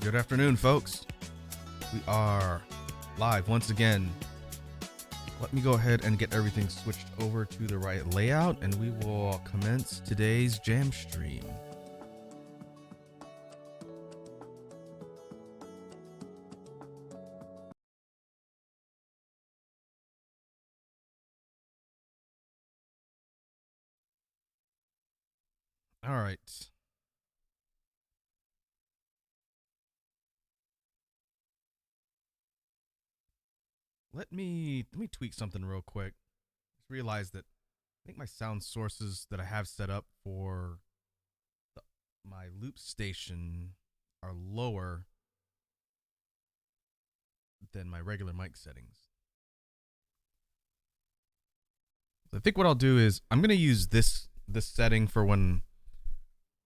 Good afternoon, folks. We are live once again. Let me go ahead and get everything switched over to the right layout, and we will commence today's jam stream. All right. Let me tweak something real quick. Just realized that I think my sound sources that I have set up for my loop station are lower than my regular mic settings. I think what I'll do is I'm going to use this setting for when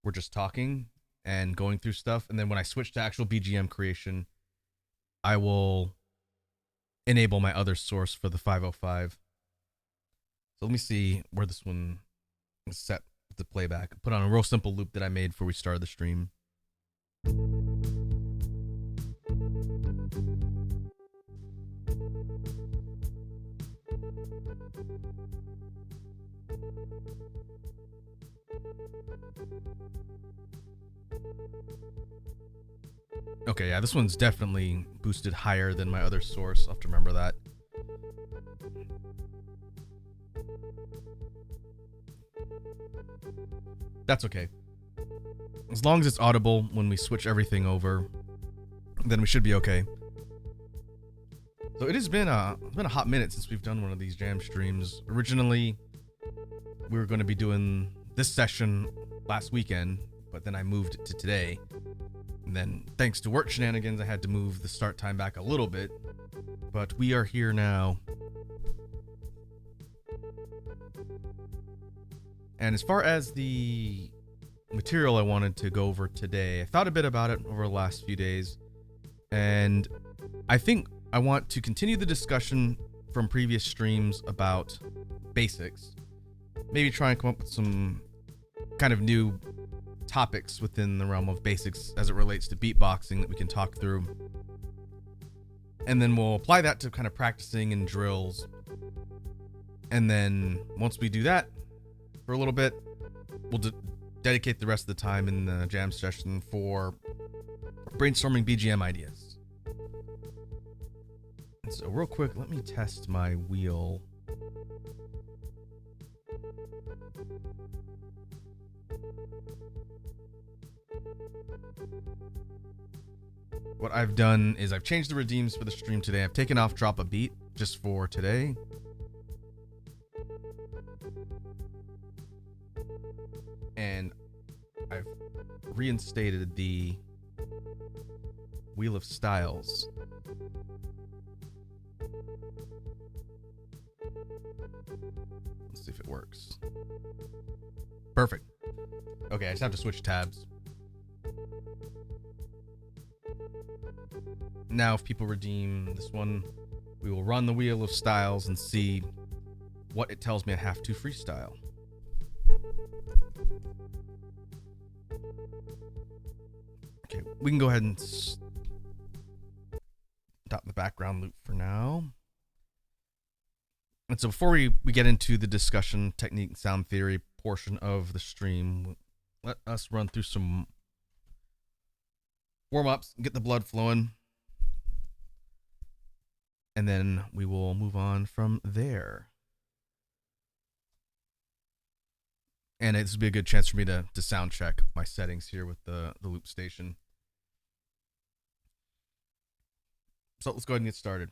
we're just talking and going through stuff, and then when I switch to actual BGM creation, I will enable my other source for the 505. So let me see where this one is set to playback. Put on a real simple loop that I made before we started the stream. Okay, yeah, this one's definitely boosted higher than my other source. I'll have to remember that. That's okay. As long as it's audible when we switch everything over, then we should be okay. So it has been a hot minute since we've done one of these jam streams. Originally, we were going to be doing this session last weekend, but then I moved it to today. And then, thanks to work shenanigans, I had to move the start time back a little bit. But we are here now. And as far as the material I wanted to go over today, I thought a bit about it over the last few days. And I think I want to continue the discussion from previous streams about basics. Maybe try and come up with some kind of new topics within the realm of basics as it relates to beatboxing that we can talk through. And then we'll apply that to kind of practicing and drills. And then once we do that for a little bit, we'll dedicate the rest of the time in the jam session for brainstorming BGM ideas. And so real quick, let me test my wheel. What I've done is I've changed the redeems for the stream today. I've taken off drop a beat just for today. And I've reinstated the Wheel of Styles. Let's see if it works. Perfect. Okay, I just have to switch tabs. Now, if people redeem this one, we will run the Wheel of Styles and see what it tells me I have to freestyle. Okay, we can go ahead and stop the background loop for now. And so before we get into the discussion, technique, and sound theory portion of the stream, let us run through some warm-ups, get the blood flowing. And then we will move on from there. And this would be a good chance for me to sound check my settings here with the loop station. So let's go ahead and get started.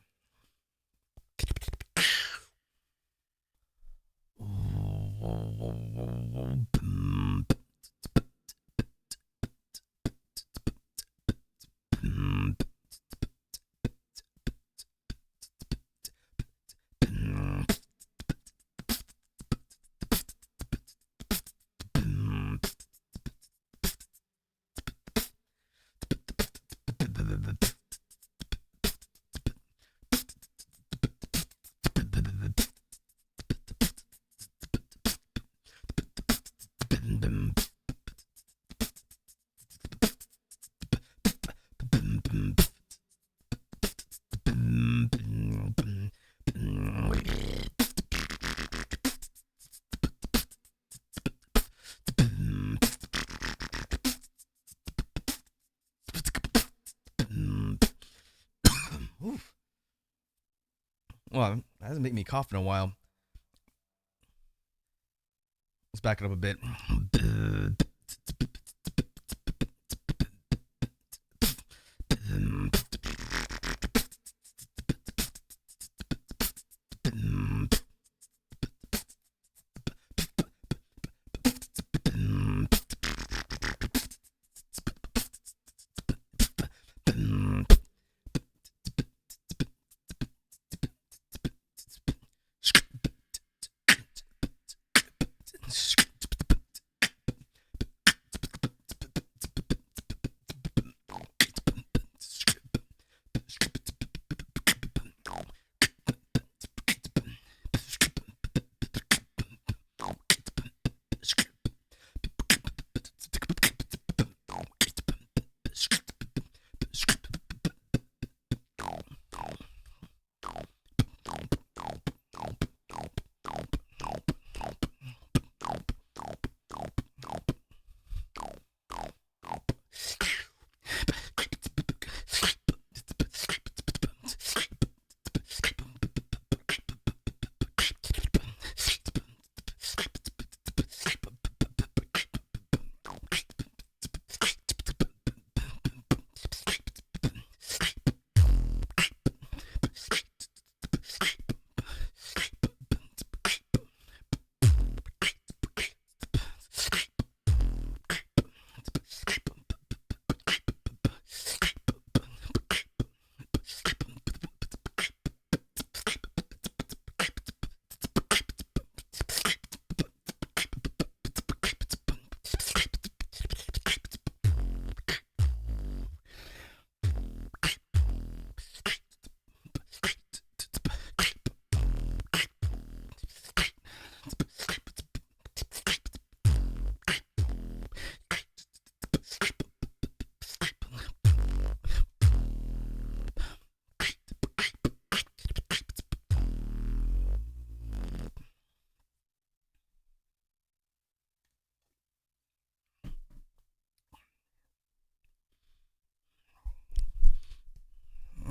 Well, that hasn't made me cough in a while. Let's back it up a bit.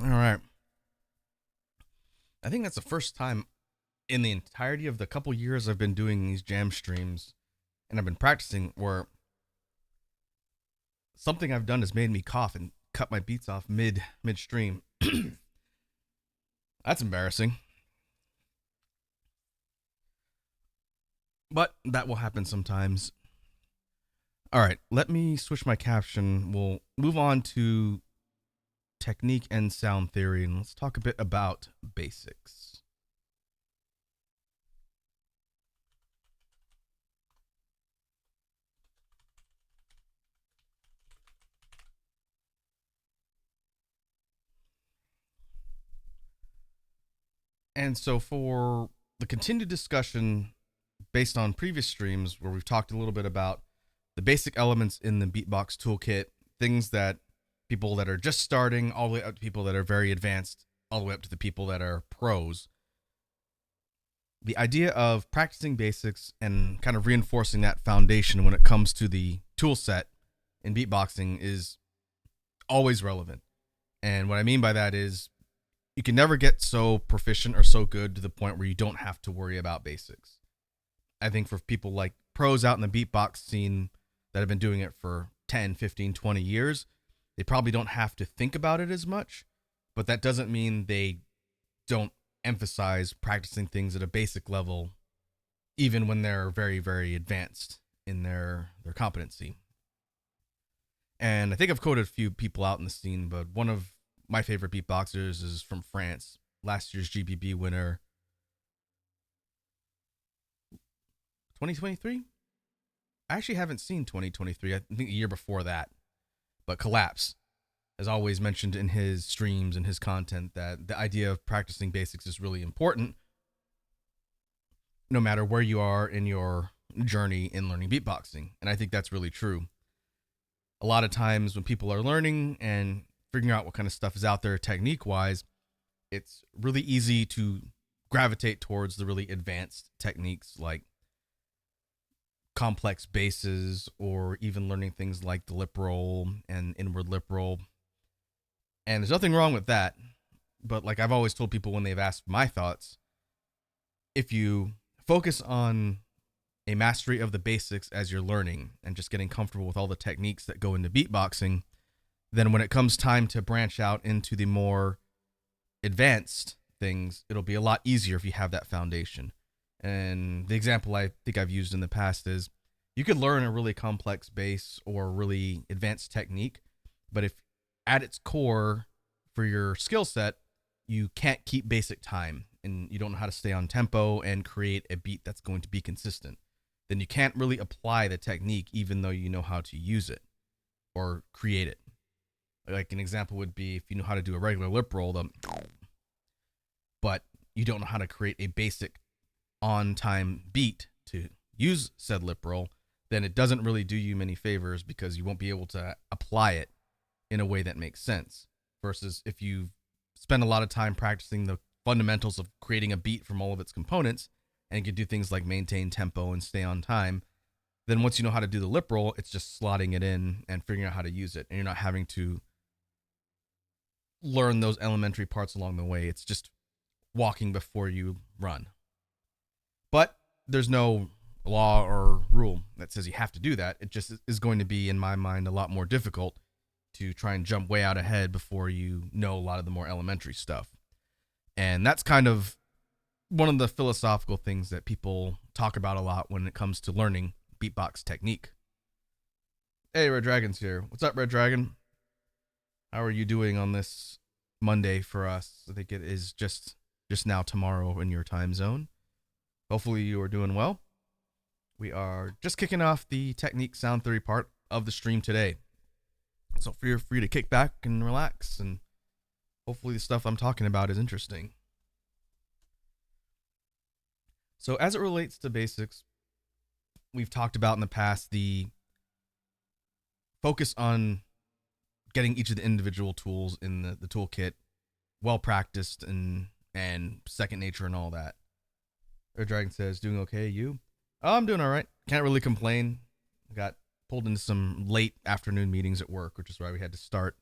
All right. I think that's the first time in the entirety of the couple years I've been doing these jam streams and I've been practicing where something I've done has made me cough and cut my beats off midstream. That's embarrassing. But that will happen sometimes. All right, let me switch my caption. We'll move on to technique and sound theory, and let's talk a bit about basics. And so, for the continued discussion based on previous streams where we've talked a little bit about the basic elements in the Beatbox toolkit, things that people that are just starting, all the way up to people that are very advanced, all the way up to the people that are pros. The idea of practicing basics and kind of reinforcing that foundation when it comes to the tool set in beatboxing is always relevant. And what I mean by that is you can never get so proficient or so good to the point where you don't have to worry about basics. I think for people like pros out in the beatbox scene that have been doing it for 10, 15, 20 years, they probably don't have to think about it as much, but that doesn't mean they don't emphasize practicing things at a basic level, even when they're very, very advanced in their competency. And I think I've quoted a few people out in the scene, but one of my favorite beatboxers is from France, last year's GBB winner, 2023. I actually haven't seen 2023. I think the year before that. But Collapse has always mentioned in his streams and his content that the idea of practicing basics is really important no matter where you are in your journey in learning beatboxing. And I think that's really true. A lot of times when people are learning and figuring out what kind of stuff is out there technique wise, it's really easy to gravitate towards the really advanced techniques like complex basses or even learning things like the lip roll and inward lip roll. And there's nothing wrong with that. but like I've always told people when they've asked my thoughts, if you focus on a mastery of the basics as you're learning and just getting comfortable with all the techniques that go into beatboxing, then when it comes time to branch out into the more advanced things, it'll be a lot easier if you have that foundation. And the example I think I've used in the past is you could learn a really complex bass or really advanced technique, but if at its core for your skill set, you can't keep basic time and you don't know how to stay on tempo and create a beat that's going to be consistent, then you can't really apply the technique even though you know how to use it or create it. Like an example would be if you know how to do a regular lip roll, but you don't know how to create a basic on-time beat to use said lip roll, then it doesn't really do you many favors because you won't be able to apply it in a way that makes sense. Versus if you spend a lot of time practicing the fundamentals of creating a beat from all of its components and you can do things like maintain tempo and stay on time, then once you know how to do the lip roll, it's just slotting it in and figuring out how to use it. And you're not having to learn those elementary parts along the way. It's just walking before you run. But there's no law or rule that says you have to do that. It just is going to be, in my mind, a lot more difficult to try and jump way out ahead before you know a lot of the more elementary stuff. And that's kind of one of the philosophical things that people talk about a lot when it comes to learning beatbox technique. Hey, Red Dragon's here. What's up, Red Dragon? How are you doing on this Monday for us? I think it is just now tomorrow in your time zone. Hopefully you are doing well. We are just kicking off the technique sound theory part of the stream today. So feel free to kick back and relax, and hopefully the stuff I'm talking about is interesting. So as it relates to basics, we've talked about in the past the focus on getting each of the individual tools in the toolkit well practiced and second nature and all that. Red Dragon says, doing okay, you? Oh, I'm doing all right. Can't really complain. I got pulled into some late afternoon meetings at work, which is why we had to start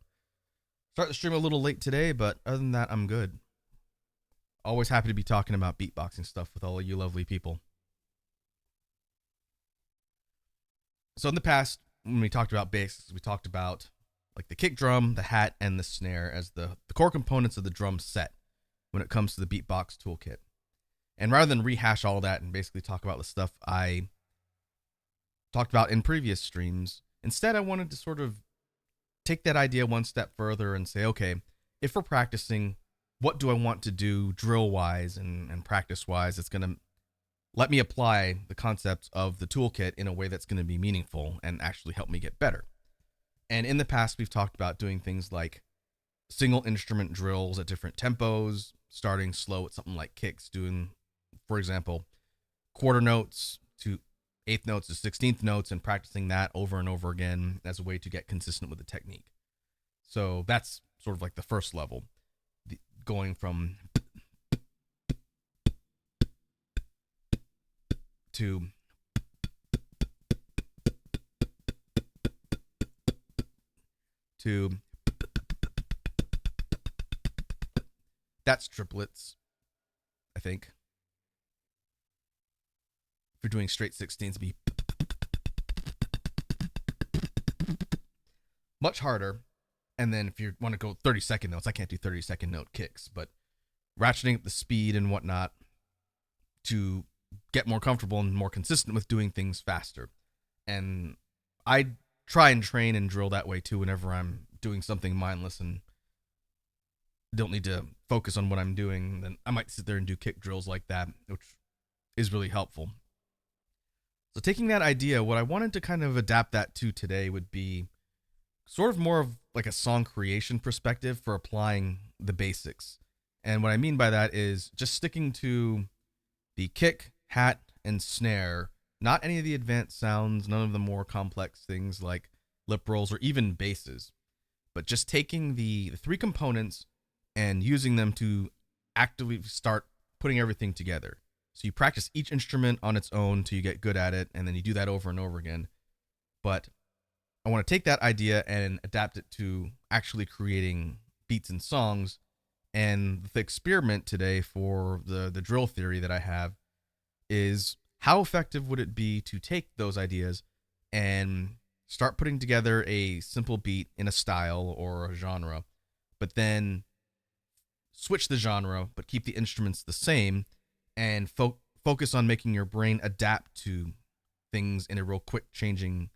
the stream a little late today, but other than that, I'm good. Always happy to be talking about beatboxing stuff with all of you lovely people. So in the past, when we talked about basics, we talked about like the kick drum, the hat, and the snare as the core components of the drum set when it comes to the beatbox toolkit. And rather than rehash all that and basically talk about the stuff I talked about in previous streams, instead I wanted to sort of take that idea one step further and say, okay, if we're practicing, what do I want to do drill-wise and practice-wise that's going to let me apply the concepts of the toolkit in a way that's going to be meaningful and actually help me get better? And in the past, we've talked about doing things like single instrument drills at different tempos, starting slow at something like kicks, doing, for example, quarter notes to eighth notes to 16th notes and practicing that over and over again as a way to get consistent with the technique. So that's sort of like the first level, going from to that's triplets, I think. If you're doing straight 16s, be much harder. And then if you want to go 30-second notes, I can't do 30-second note kicks, but ratcheting up the speed and whatnot to get more comfortable and more consistent with doing things faster. And I try and train and drill that way too whenever I'm doing something mindless and don't need to focus on what I'm doing. Then I might sit there and do kick drills like that, which is really helpful. So taking that idea, what I wanted to kind of adapt that to today would be sort of more of like a song creation perspective for applying the basics. And what I mean by that is just sticking to the kick, hat, and snare, not any of the advanced sounds, none of the more complex things like lip rolls or even basses, but just taking the three components and using them to actively start putting everything together. So you practice each instrument on its own until you get good at it, and then you do that over and over again. But I want to take that idea and adapt it to actually creating beats and songs And the experiment today for the drill theory that I have is how effective would it be to take those ideas and start putting together a simple beat in a style or a genre, but then switch the genre, but keep the instruments the same, and focus on making your brain adapt to things in a real quick changing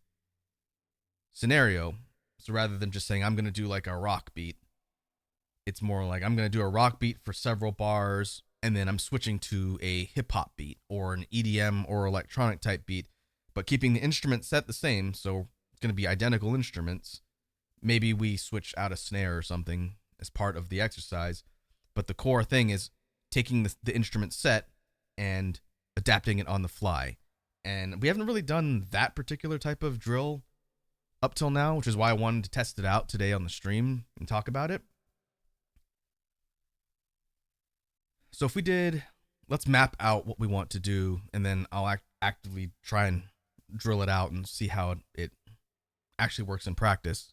scenario. So rather than just saying, I'm going to do like a rock beat, it's more like I'm going to do a rock beat for several bars, and then I'm switching to a hip hop beat or an EDM or electronic type beat, but keeping the instrument set the same. So it's going to be identical instruments. Maybe we switch out a snare or something as part of the exercise, but the core thing is taking the instrument set and adapting it on the fly. And we haven't really done that particular type of drill up till now, which is why I wanted to test it out today on the stream and talk about it. So if we did, let's map out what we want to do, and then I'll actively try and drill it out and see how it actually works in practice.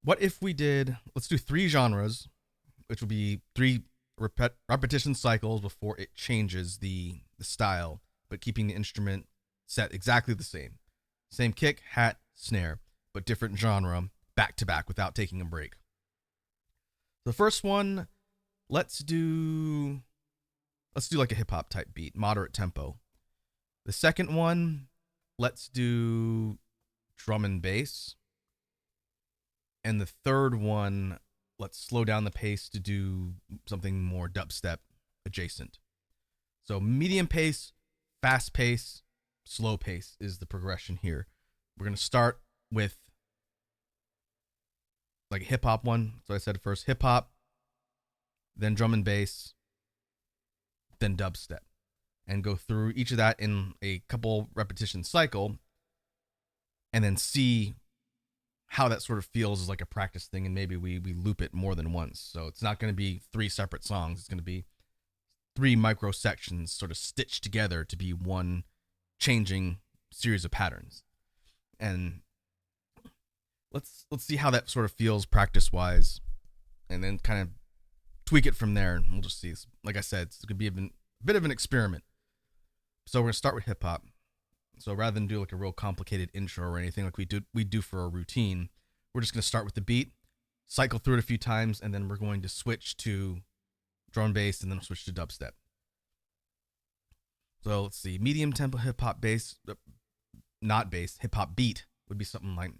What if we did, let's do 3 genres, which will be 3 repetition cycles before it changes the style, but keeping the instrument set exactly the same. Same kick, hat, snare, but different genre, back to back without taking a break. The first one, let's do like a hip hop type beat, moderate tempo. The second one, let's do drum and bass. And the third one, let's slow down the pace to do something more dubstep adjacent. So medium pace, fast pace, slow pace is the progression here. We're going to start with like a hip hop one. So I said first hip hop, then drum and bass, then dubstep, and go through each of that in a couple repetition cycle, and then see how that sort of feels as like a practice thing, and maybe we loop it more than once. So it's not going to be 3 separate songs. It's going to be 3 micro sections sort of stitched together to be one changing series of patterns. And let's see how that sort of feels practice wise, and then kind of tweak it from there. And we'll just see. Like I said, it's going to be a bit of an experiment. So we're going to start with hip hop. So rather than do like a real complicated intro or anything like we do for a routine, we're just going to start with the beat, cycle through it a few times, and then we're going to switch to drum and bass, and then switch to dubstep. So let's see, medium tempo hip hop bass, not bass, hip hop beat would be something like.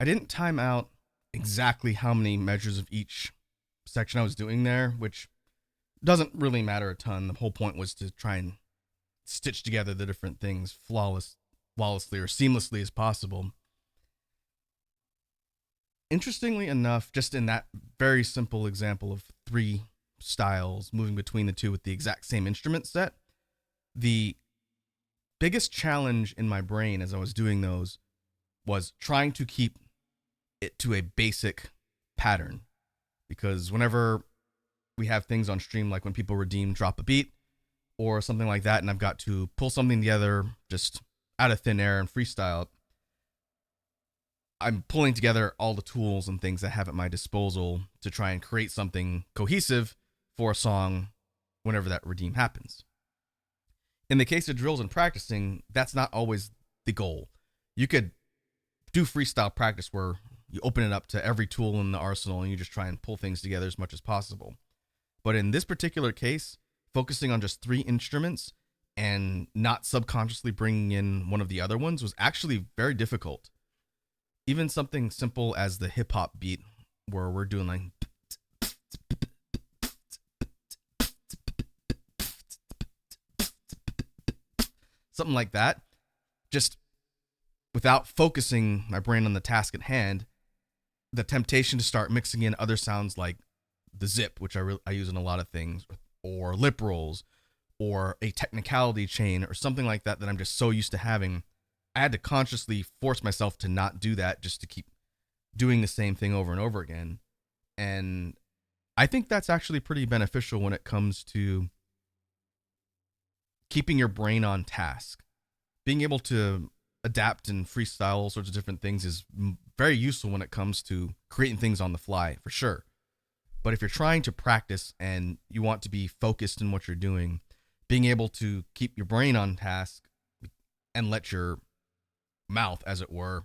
I didn't time out exactly how many measures of each section I was doing there, which doesn't really matter a ton. The whole point was to try and stitch together the different things flawlessly or seamlessly as possible. Interestingly enough, just in that very simple example of 3 styles moving between the 2 with the exact same instrument set, the biggest challenge in my brain as I was doing those was trying to keep it to a basic pattern. Because whenever we have things on stream, like when people redeem Drop a Beat or something like that, and I've got to pull something together just out of thin air and freestyle, I'm pulling together all the tools and things I have at my disposal to try and create something cohesive for a song whenever that redeem happens. In the case of drills and practicing, that's not always the goal. You could do freestyle practice where you open it up to every tool in the arsenal and you just try and pull things together as much as possible. But in this particular case, focusing on just 3 instruments and not subconsciously bringing in one of the other ones was actually very difficult. Even something simple as the hip hop beat where we're doing like something like that, just without focusing my brain on the task at hand, the temptation to start mixing in other sounds like the zip, which I use in a lot of things, or lip rolls, or a technicality chain, or something like that I'm just so used to having. I had to consciously force myself to not do that just to keep doing the same thing over and over again. And I think that's actually pretty beneficial when it comes to keeping your brain on task. Being able to adapt and freestyle all sorts of different things is very useful when it comes to creating things on the fly, for sure. But if you're trying to practice and you want to be focused in what you're doing, being able to keep your brain on task and let your mouth, as it were,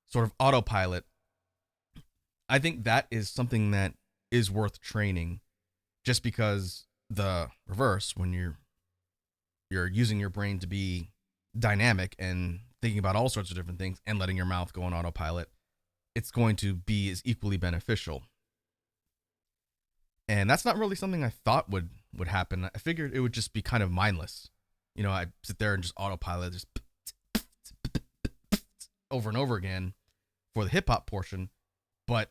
sort of autopilot, I think that is something that is worth training, just because the reverse, when you're using your brain to be dynamic and thinking about all sorts of different things and letting your mouth go on autopilot, it's going to be as equally beneficial. And that's not really something I thought would happen. I figured it would just be kind of mindless. You know, I'd sit there and just autopilot, just over and over again for the hip hop portion, but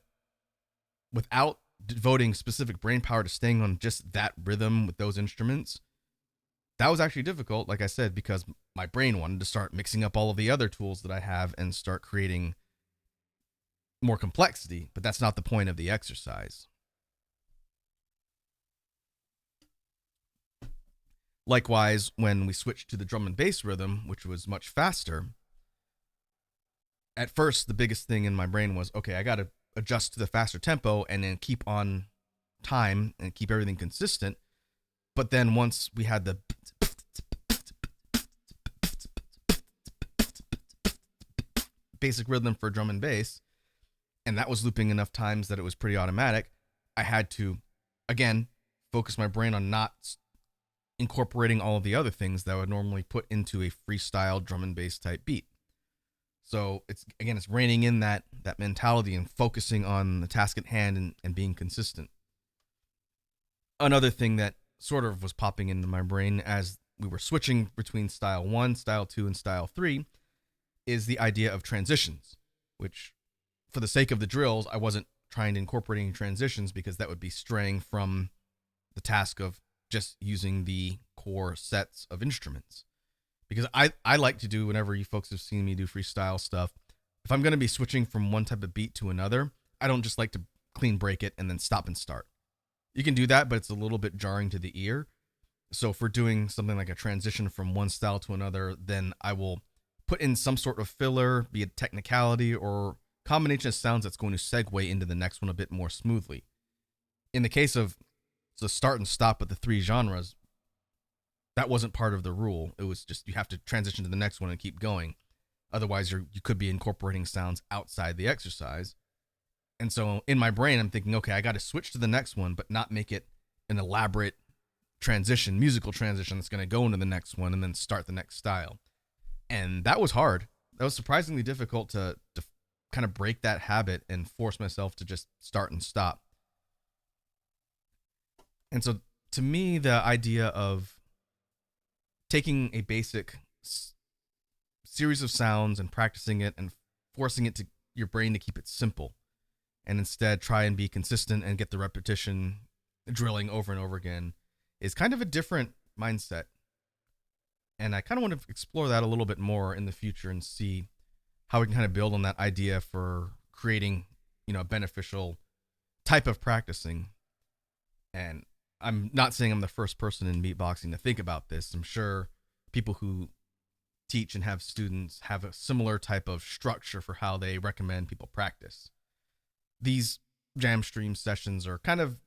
without devoting specific brain power to staying on just that rhythm with those instruments, that was actually difficult, like I said, because my brain wanted to start mixing up all of the other tools that I have and start creating more complexity, but that's not the point of the exercise. Likewise, when we switched to the drum and bass rhythm, which was much faster, at first the biggest thing in my brain was, okay, I got to adjust to the faster tempo and then keep on time and keep everything consistent. But then once we had the basic rhythm for drum and bass, and that was looping enough times that it was pretty automatic, I had to, again, focus my brain on not incorporating all of the other things that I would normally put into a freestyle drum and bass type beat. So it's reining in that mentality and focusing on the task at hand and being consistent. Another thing that sort of was popping into my brain as we were switching between style 1, style 2, and style 3 is the idea of transitions, which for the sake of the drills, I wasn't trying to incorporate any transitions because that would be straying from the task of just using the core sets of instruments. Because I like to do, whenever you folks have seen me do freestyle stuff, if I'm going to be switching from one type of beat to another, I don't just like to clean break it and then stop and start. You can do that, but it's a little bit jarring to the ear. So if we're doing something like a transition from one style to another, then I will put in some sort of filler, be it technicality or combination of sounds that's going to segue into the next one a bit more smoothly. In the case of the start and stop with the 3 genres, that wasn't part of the rule. It was just you have to transition to the next one and keep going. Otherwise, you could be incorporating sounds outside the exercise. And so in my brain, I'm thinking, okay, I got to switch to the next one, but not make it an elaborate transition, musical transition that's going to go into the next one and then start the next style. And that was hard. That was surprisingly difficult to kind of break that habit and force myself to just start and stop. And so to me, the idea of taking a basic series of sounds and practicing it and forcing it to your brain to keep it simple, and instead try and be consistent and get the repetition drilling over and over again, is kind of a different mindset. And I kind of want to explore that a little bit more in the future and see how we can kind of build on that idea for creating, a beneficial type of practicing. And I'm not saying I'm the first person in beatboxing to think about this. I'm sure people who teach and have students have a similar type of structure for how they recommend people practice. These jam stream sessions are kind of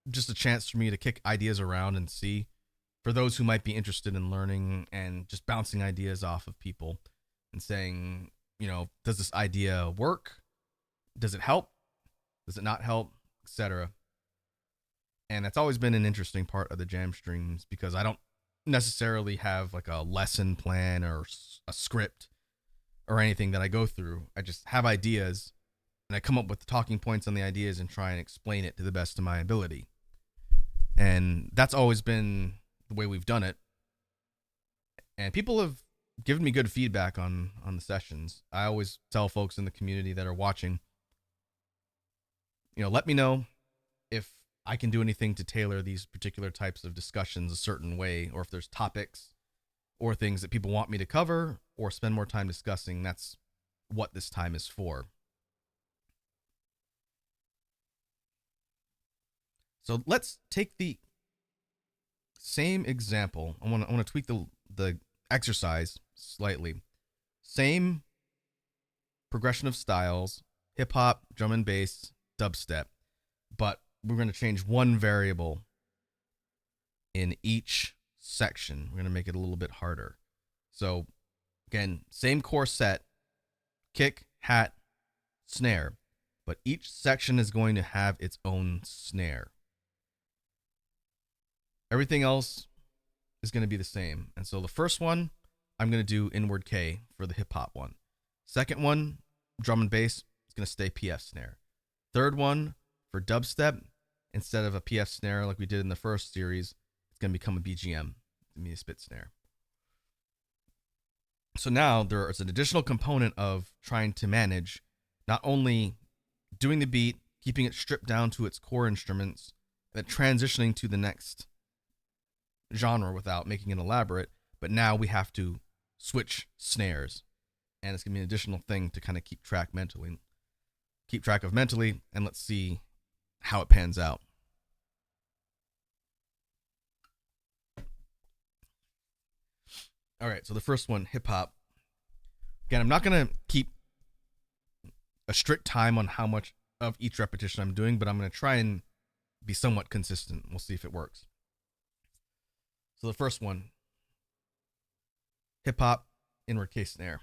just a chance for me to kick ideas around and see, for those who might be interested in learning and just bouncing ideas off of people and saying, does this idea work? Does it help? Does it not help? Etc. And that's always been an interesting part of the jam streams, because I don't necessarily have like a lesson plan or a script or anything that I go through. I just have ideas and I come up with the talking points on the ideas and try and explain it to the best of my ability. And that's always been the way we've done it. And people have given me good feedback on the sessions. I always tell folks in the community that are watching, let me know if I can do anything to tailor these particular types of discussions a certain way, or if there's topics or things that people want me to cover or spend more time discussing. That's what this time is for. So let's take the same example. I want to tweak the exercise slightly. Same progression of styles, hip hop, drum and bass, dubstep, but we're going to change one variable in each section. We're going to make it a little bit harder. So again, same core set, kick, hat, snare, but each section is going to have its own snare. Everything else is going to be the same. And so the first one, I'm going to do inward K for the hip hop one. Second one, drum and bass, is going to stay PF snare. Third one, for dubstep, instead of a PF snare like we did in the first series, it's going to become a BGM. It's going to be a spit snare. So now there is an additional component of trying to manage not only doing the beat, keeping it stripped down to its core instruments, and transitioning to the next genre without making it elaborate, but now we have to switch snares, and it's going to be an additional thing to kind of keep track of mentally, and let's see how it pans out. All right, so the first one, hip hop. Again, I'm not going to keep a strict time on how much of each repetition I'm doing, but I'm going to try and be somewhat consistent. We'll see if it works. So the first one, hip hop, inward K snare.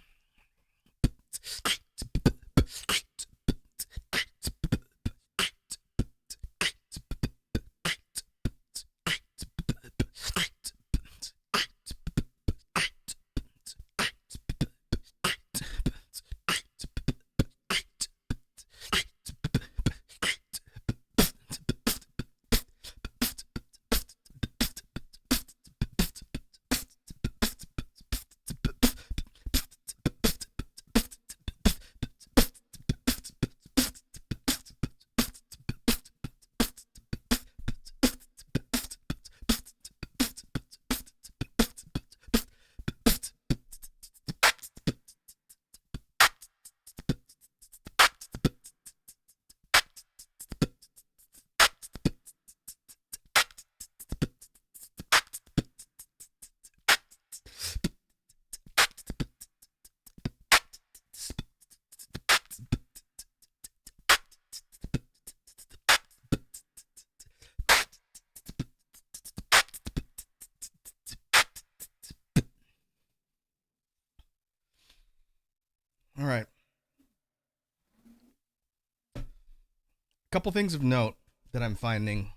All right. A couple things of note that I'm finding.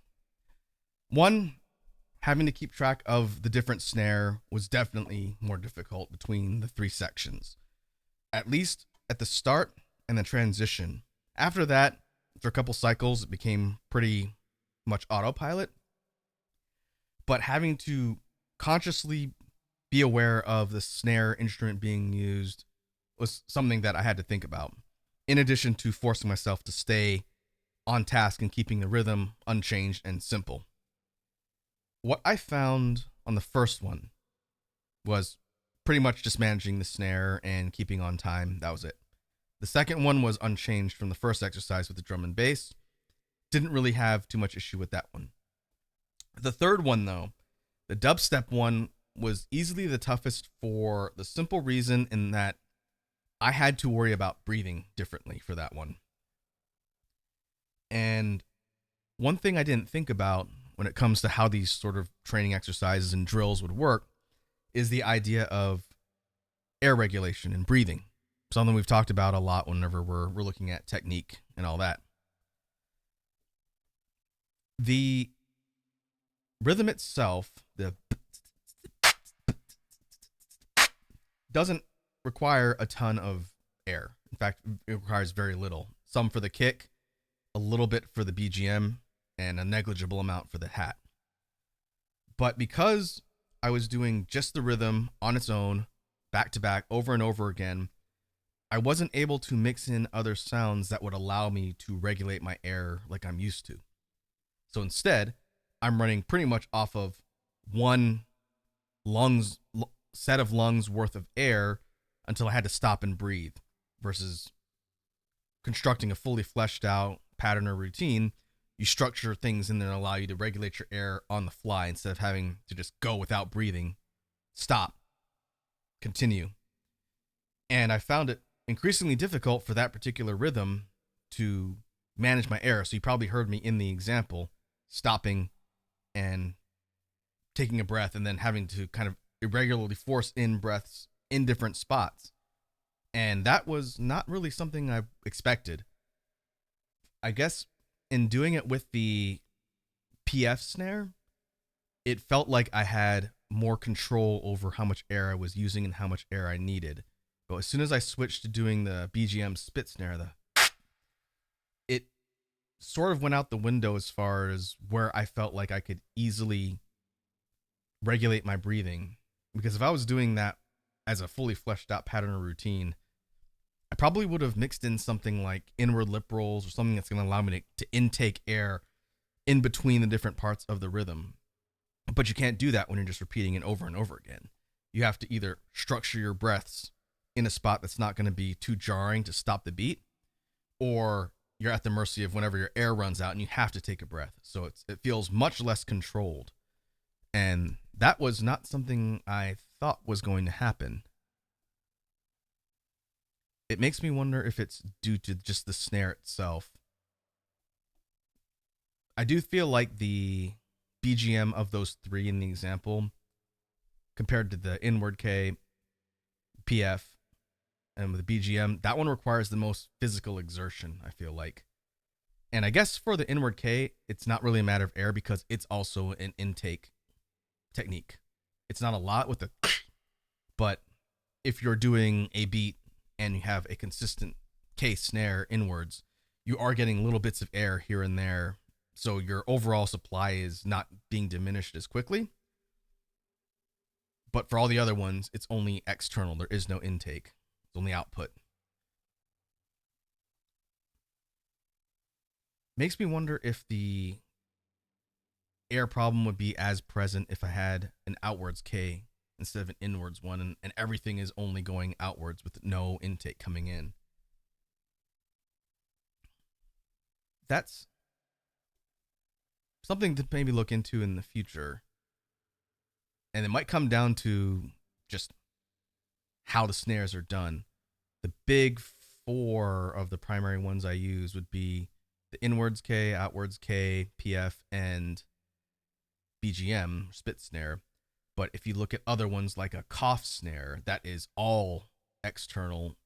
One, having to keep track of the different snare was definitely more difficult between the three sections, at least at the start and the transition. After that, for a couple cycles, it became pretty much autopilot. But having to consciously be aware of the snare instrument being used was something that I had to think about, in addition to forcing myself to stay on task and keeping the rhythm unchanged and simple. What I found on the first one was pretty much just managing the snare and keeping on time. That was it. The second one was unchanged from the first exercise with the drum and bass. Didn't really have too much issue with that one. The third one, though, the dubstep one, was easily the toughest for the simple reason in that I had to worry about breathing differently for that one. And one thing I didn't think about when it comes to how these sort of training exercises and drills would work is the idea of air regulation and breathing. Something we've talked about a lot whenever we're looking at technique and all that. The rhythm itself, the doesn't require a ton of air. In fact, it requires very little. Some for the kick, a little bit for the BGM, and a negligible amount for the hat. But because I was doing just the rhythm on its own, back to back, over and over again, I wasn't able to mix in other sounds that would allow me to regulate my air like I'm used to. So instead, I'm running pretty much off of one set of lungs worth of air until I had to stop and breathe, versus constructing a fully fleshed out pattern or routine. You structure things in there and allow you to regulate your air on the fly instead of having to just go without breathing, stop, continue. And I found it increasingly difficult for that particular rhythm to manage my air. So you probably heard me in the example, stopping and taking a breath and then having to kind of irregularly force in breaths in different spots. And that was not really something I expected. I guess in doing it with the PF snare, it felt like I had more control over how much air I was using and how much air I needed. But as soon as I switched to doing the BGM spit snare, it sort of went out the window as far as where I felt like I could easily regulate my breathing. Because if I was doing that as a fully fleshed out pattern or routine, I probably would have mixed in something like inward lip rolls or something that's going to allow me to intake air in between the different parts of the rhythm. But you can't do that when you're just repeating it over and over again. You have to either structure your breaths in a spot that's not going to be too jarring to stop the beat, or you're at the mercy of whenever your air runs out and you have to take a breath. So it feels much less controlled. And that was not something I thought was going to happen. It makes me wonder if it's due to just the snare itself. I do feel like the BGM of those three in the example, compared to the inward K, PF, and with the BGM, that one requires the most physical exertion, I feel like. And I guess for the inward K, it's not really a matter of air because it's also an intake technique. It's not a lot with the, but if you're doing a beat and you have a consistent K snare inwards, you are getting little bits of air here and there. So your overall supply is not being diminished as quickly. But for all the other ones, it's only external. There is no intake. It's only output. Makes me wonder if the air problem would be as present if I had an outwards K instead of an inwards one, and everything is only going outwards with no intake coming in. That's something to maybe look into in the future. And it might come down to just how the snares are done. The big four of the primary ones I use would be the inwards K, outwards K, PF, and BGM, spit snare. But if you look at other ones like a cough snare, that is all external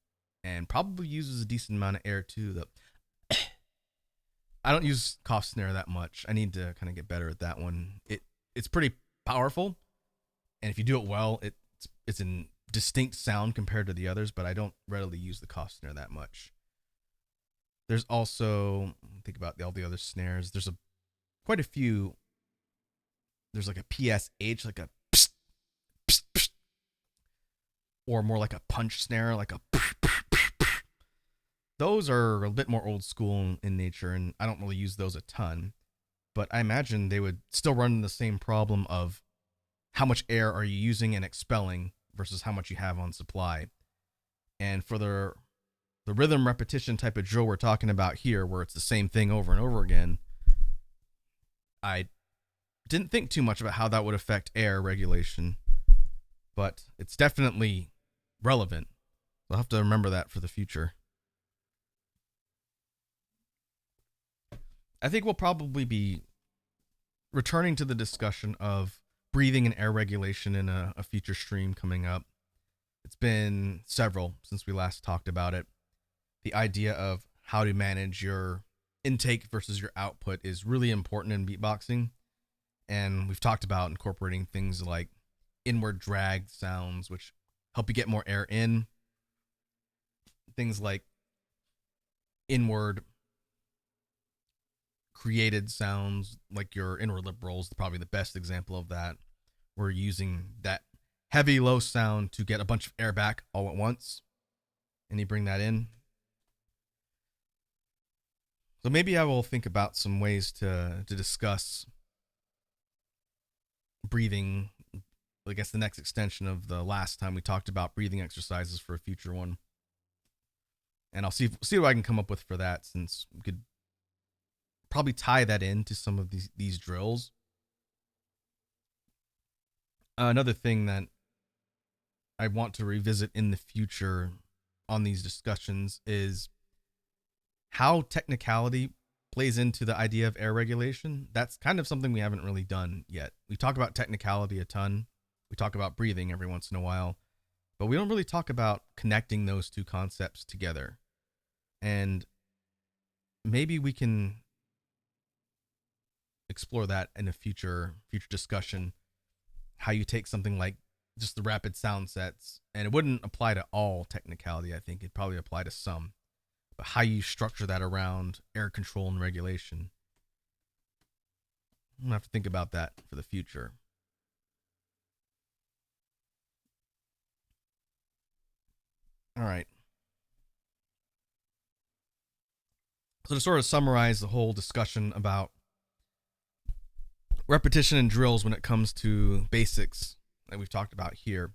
and probably uses a decent amount of air too. I don't use cough snare that much. I need to kind of get better at that one. It's pretty powerful, and if you do it well, it's a distinct sound compared to the others, but I don't readily use the cough snare that much. There's also, think about all the other snares. There's quite a few. There's like a PSH, like a psst, psst, psst, or more like a punch snare, like a psst, psst, psst, psst. Those are a bit more old school in nature, and I don't really use those a ton. But I imagine they would still run into the same problem of how much air are you using and expelling versus how much you have on supply. And for the rhythm repetition type of drill we're talking about here, where it's the same thing over and over again, I didn't think too much about how that would affect air regulation. but it's definitely relevant. I'll have to remember that for the future. I think we'll probably be returning to the discussion of breathing and air regulation in a future stream coming up. It's been several since we last talked about it. The idea of how to manage your intake versus your output is really important in beatboxing. And we've talked about incorporating things like inward drag sounds, which help you get more air in. Things like inward created sounds, like your inward lip roll is probably the best example of that. We're using that heavy low sound to get a bunch of air back all at once, and you bring that in. So maybe I will think about some ways to discuss breathing. I guess the next extension of the last time we talked about breathing exercises for a future one, and I'll see what I can come up with for that, since we could probably tie that into some of these drills. Another thing that I want to revisit in the future on these discussions is how technicality plays into the idea of air regulation. That's kind of something we haven't really done yet. We talk about technicality a ton. We talk about breathing every once in a while, but we don't really talk about connecting those two concepts together. And maybe we can explore that in a future discussion, how you take something like just the rapid sound sets, and it wouldn't apply to all technicality. I think it'd probably apply to some, but how you structure that around air control and regulation. I'm gonna have to think about that for the future. All right. So to sort of summarize the whole discussion about repetition and drills when it comes to basics that we've talked about here,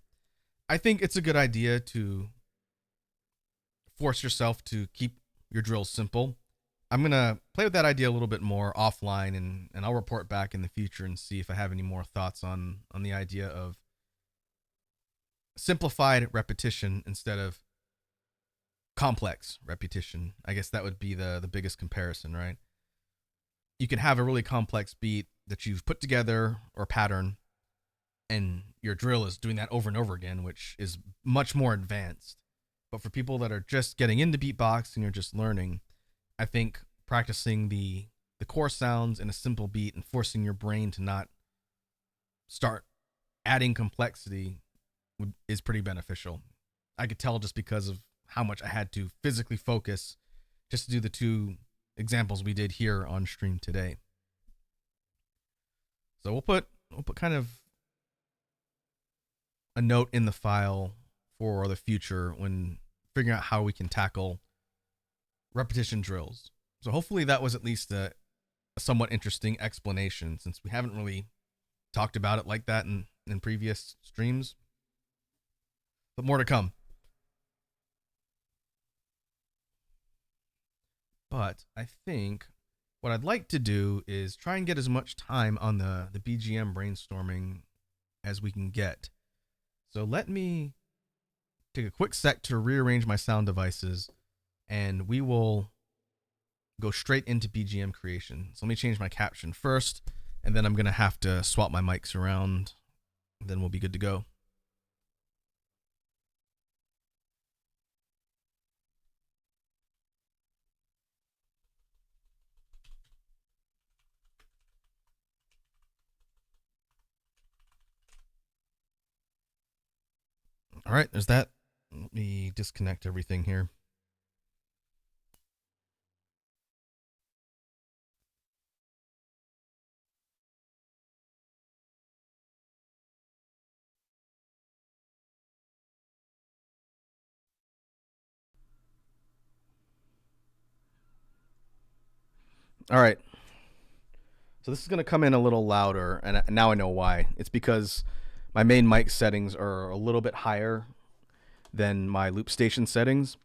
I think it's a good idea to force yourself to keep your drills simple. I'm going to play with that idea a little bit more offline, and I'll report back in the future and see if I have any more thoughts on the idea of simplified repetition instead of complex repetition. I guess that would be the biggest comparison, right? You can have a really complex beat that you've put together or pattern, and your drill is doing that over and over again, which is much more advanced. But for people that are just getting into beatbox and you're just learning, I think practicing the core sounds in a simple beat and forcing your brain to not start adding complexity is pretty beneficial. I could tell just because of how much I had to physically focus just to do the two examples we did here on stream today. So we'll put kind of a note in the file for the future when figuring out how we can tackle repetition drills. So hopefully that was at least a somewhat interesting explanation, since we haven't really talked about it like that in previous streams. But more to come. But I think what I'd like to do is try and get as much time on the BGM brainstorming as we can get. So let me take a quick sec to rearrange my sound devices, and we will go straight into BGM creation. So let me change my caption first, and then I'm going to have to swap my mics around. Then we'll be good to go. All right, there's that. Let me disconnect everything here. All right. So this is going to come in a little louder, and now I know why. It's because my main mic settings are a little bit higher than my loop station settings.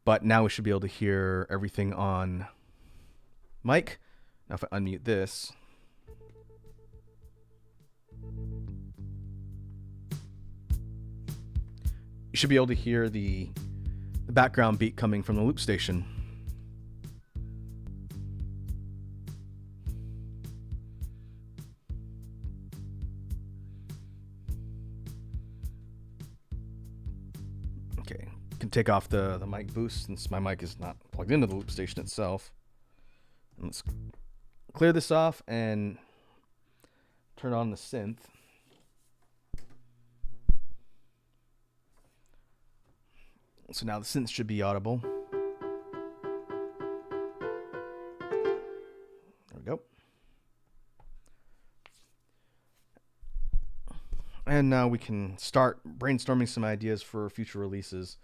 But now we should be able to hear everything on mic. Now if I unmute this. should be able to hear the background beat coming from the loop station. Okay, can take off the mic boost since my mic is not plugged into the loop station itself. And let's clear this off and turn on the synth. So now the synth should be audible. There we go. And now we can start brainstorming some ideas for future releases.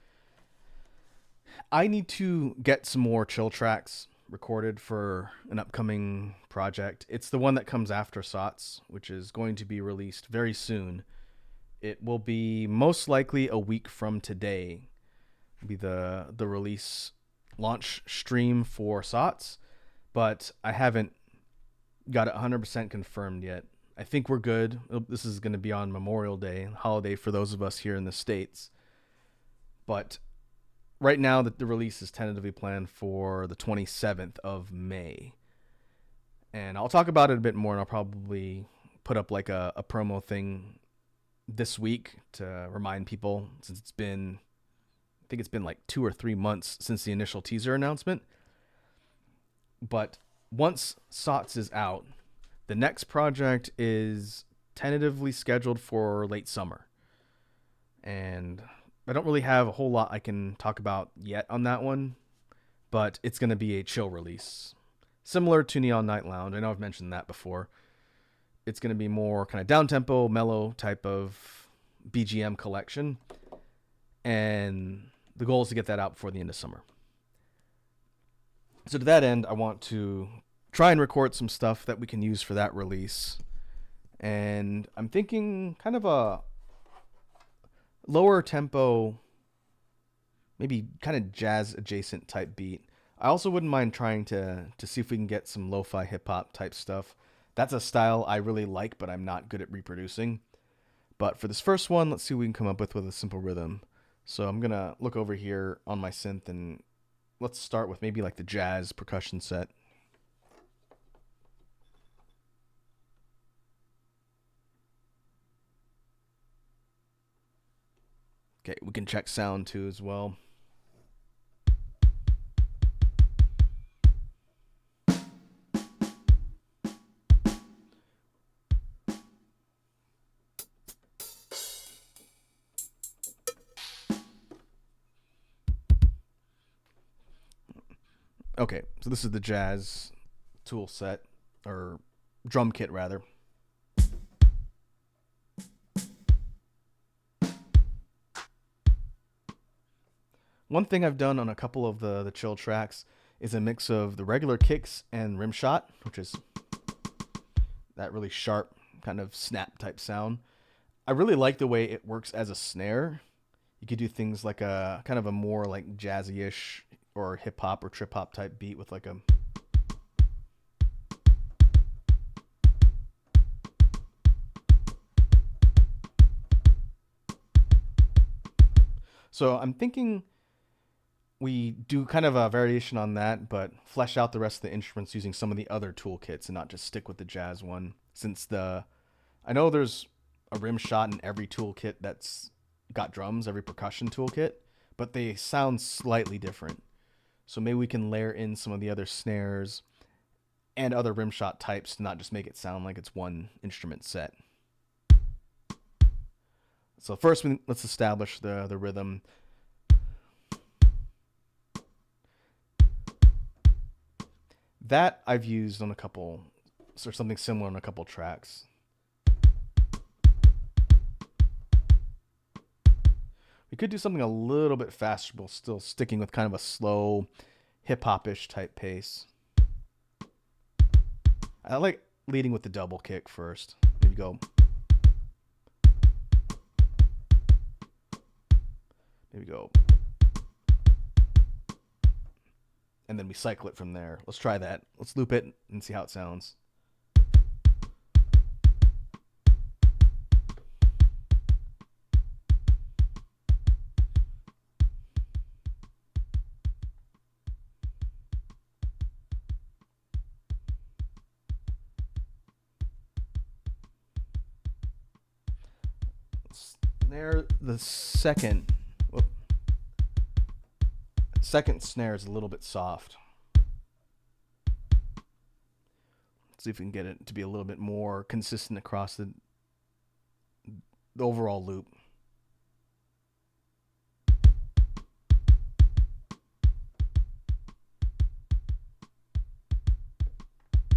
I need to get some more chill tracks recorded for an upcoming project. It's the one that comes after SOTS, which is going to be released very soon. It will be most likely a week from today. It'll be the release launch stream for SOTS, but I haven't got it 100% confirmed yet. I think we're good. This is going to be on Memorial Day, holiday for those of us here in the States. But right now, the release is tentatively planned for the 27th of May. And I'll talk about it a bit more, and I'll probably put up like a promo thing this week to remind people, since I think it's been like 2 or 3 months since the initial teaser announcement. But once SOTS is out, the next project is tentatively scheduled for late summer. And I don't really have a whole lot I can talk about yet on that one, but it's going to be a chill release. Similar to Neon Night Lounge. I know I've mentioned that before. It's going to be more kind of down-tempo, mellow type of BGM collection. And the goal is to get that out before the end of summer. So to that end, I want to try and record some stuff that we can use for that release. And I'm thinking kind of a lower tempo, maybe kind of jazz adjacent type beat. I also wouldn't mind trying to see if we can get some lo-fi hip hop type stuff. That's a style I really like, but I'm not good at reproducing. But for this first one, let's see what we can come up with a simple rhythm. So I'm going to look over here on my synth, and let's start with maybe like the jazz percussion set. Okay, we can check sound too as well. Okay, so this is the jazz tool set, or drum kit rather. One thing I've done on a couple of the chill tracks is a mix of the regular kicks and rim shot, which is that really sharp kind of snap type sound. I really like the way it works as a snare. You could do things like a kind of a more like jazzy-ish or hip hop or trip hop type beat with like a So I'm thinking we do kind of a variation on that, but flesh out the rest of the instruments using some of the other toolkits and not just stick with the jazz one. Since I know there's a rim shot in every toolkit that's got drums, every percussion toolkit, but they sound slightly different. So maybe we can layer in some of the other snares and other rim shot types to not just make it sound like it's one instrument set. So first, let's establish the rhythm. That I've used on or something similar on a couple tracks. We could do something a little bit faster, but still sticking with kind of a slow, hip-hop-ish type pace. I like leading with the double kick first. Maybe go. And then we cycle it from there. Let's try that. Let's loop it and see how it sounds. snare, the second snare is a little bit soft. Let's see if we can get it to be a little bit more consistent across the overall loop.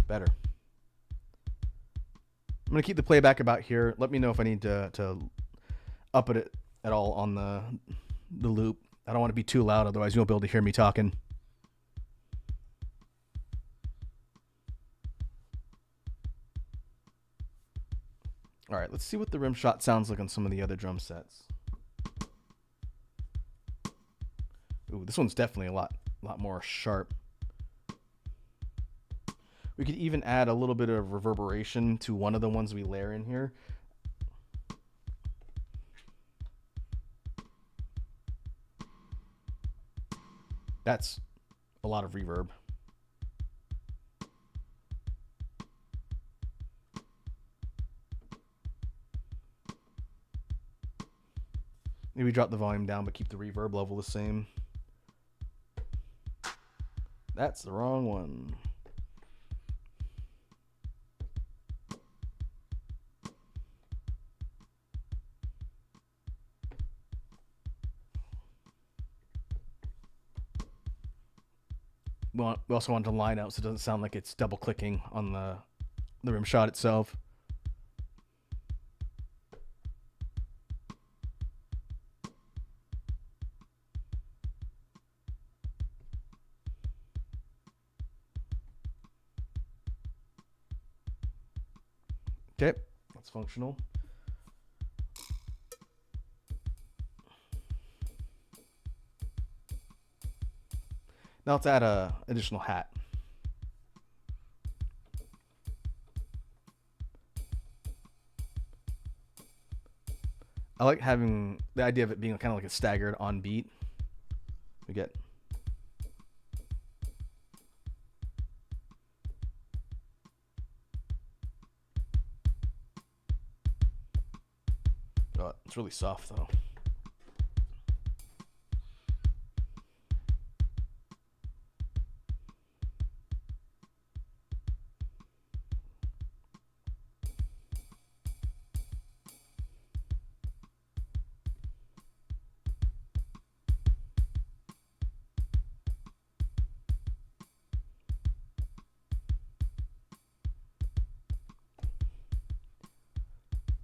Better. I'm going to keep the playback about here. Let me know if I need to up it at all on the loop. I don't want to be too loud, otherwise you won't be able to hear me talking. All right, let's see what the rim shot sounds like on some of the other drum sets. Ooh, this one's definitely a lot more sharp. We could even add a little bit of reverberation to one of the ones we layer in here. That's a lot of reverb. Maybe drop the volume down, but keep the reverb level the same. That's the wrong one. We also want to line out so it doesn't sound like it's double clicking on the rim shot itself. Okay, that's functional. Now let's add a additional hat. I like having the idea of it being kind of like a staggered on beat. We get it's really soft though.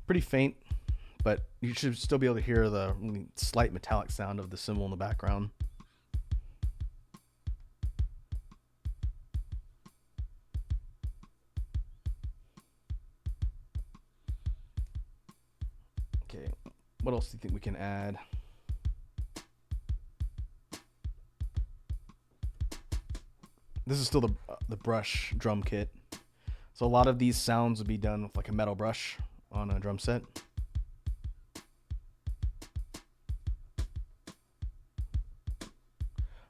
Pretty faint, but you should still be able to hear the really slight metallic sound of the cymbal in the background. Okay, what else do you think we can add? This is still the brush drum kit. So a lot of these sounds would be done with like a metal brush on a drum set.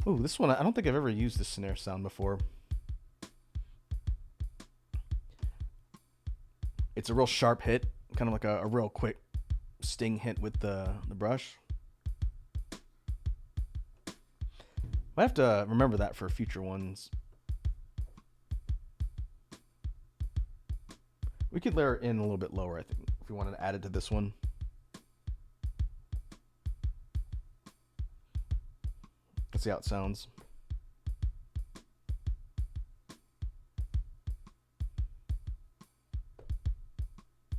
Oh, this one, I don't think I've ever used this snare sound before. It's a real sharp hit, kind of like a real quick sting hit with the brush. Might have to remember that for future ones. We could layer it in a little bit lower, I think, if we wanted to add it to this one. Let's see how it sounds.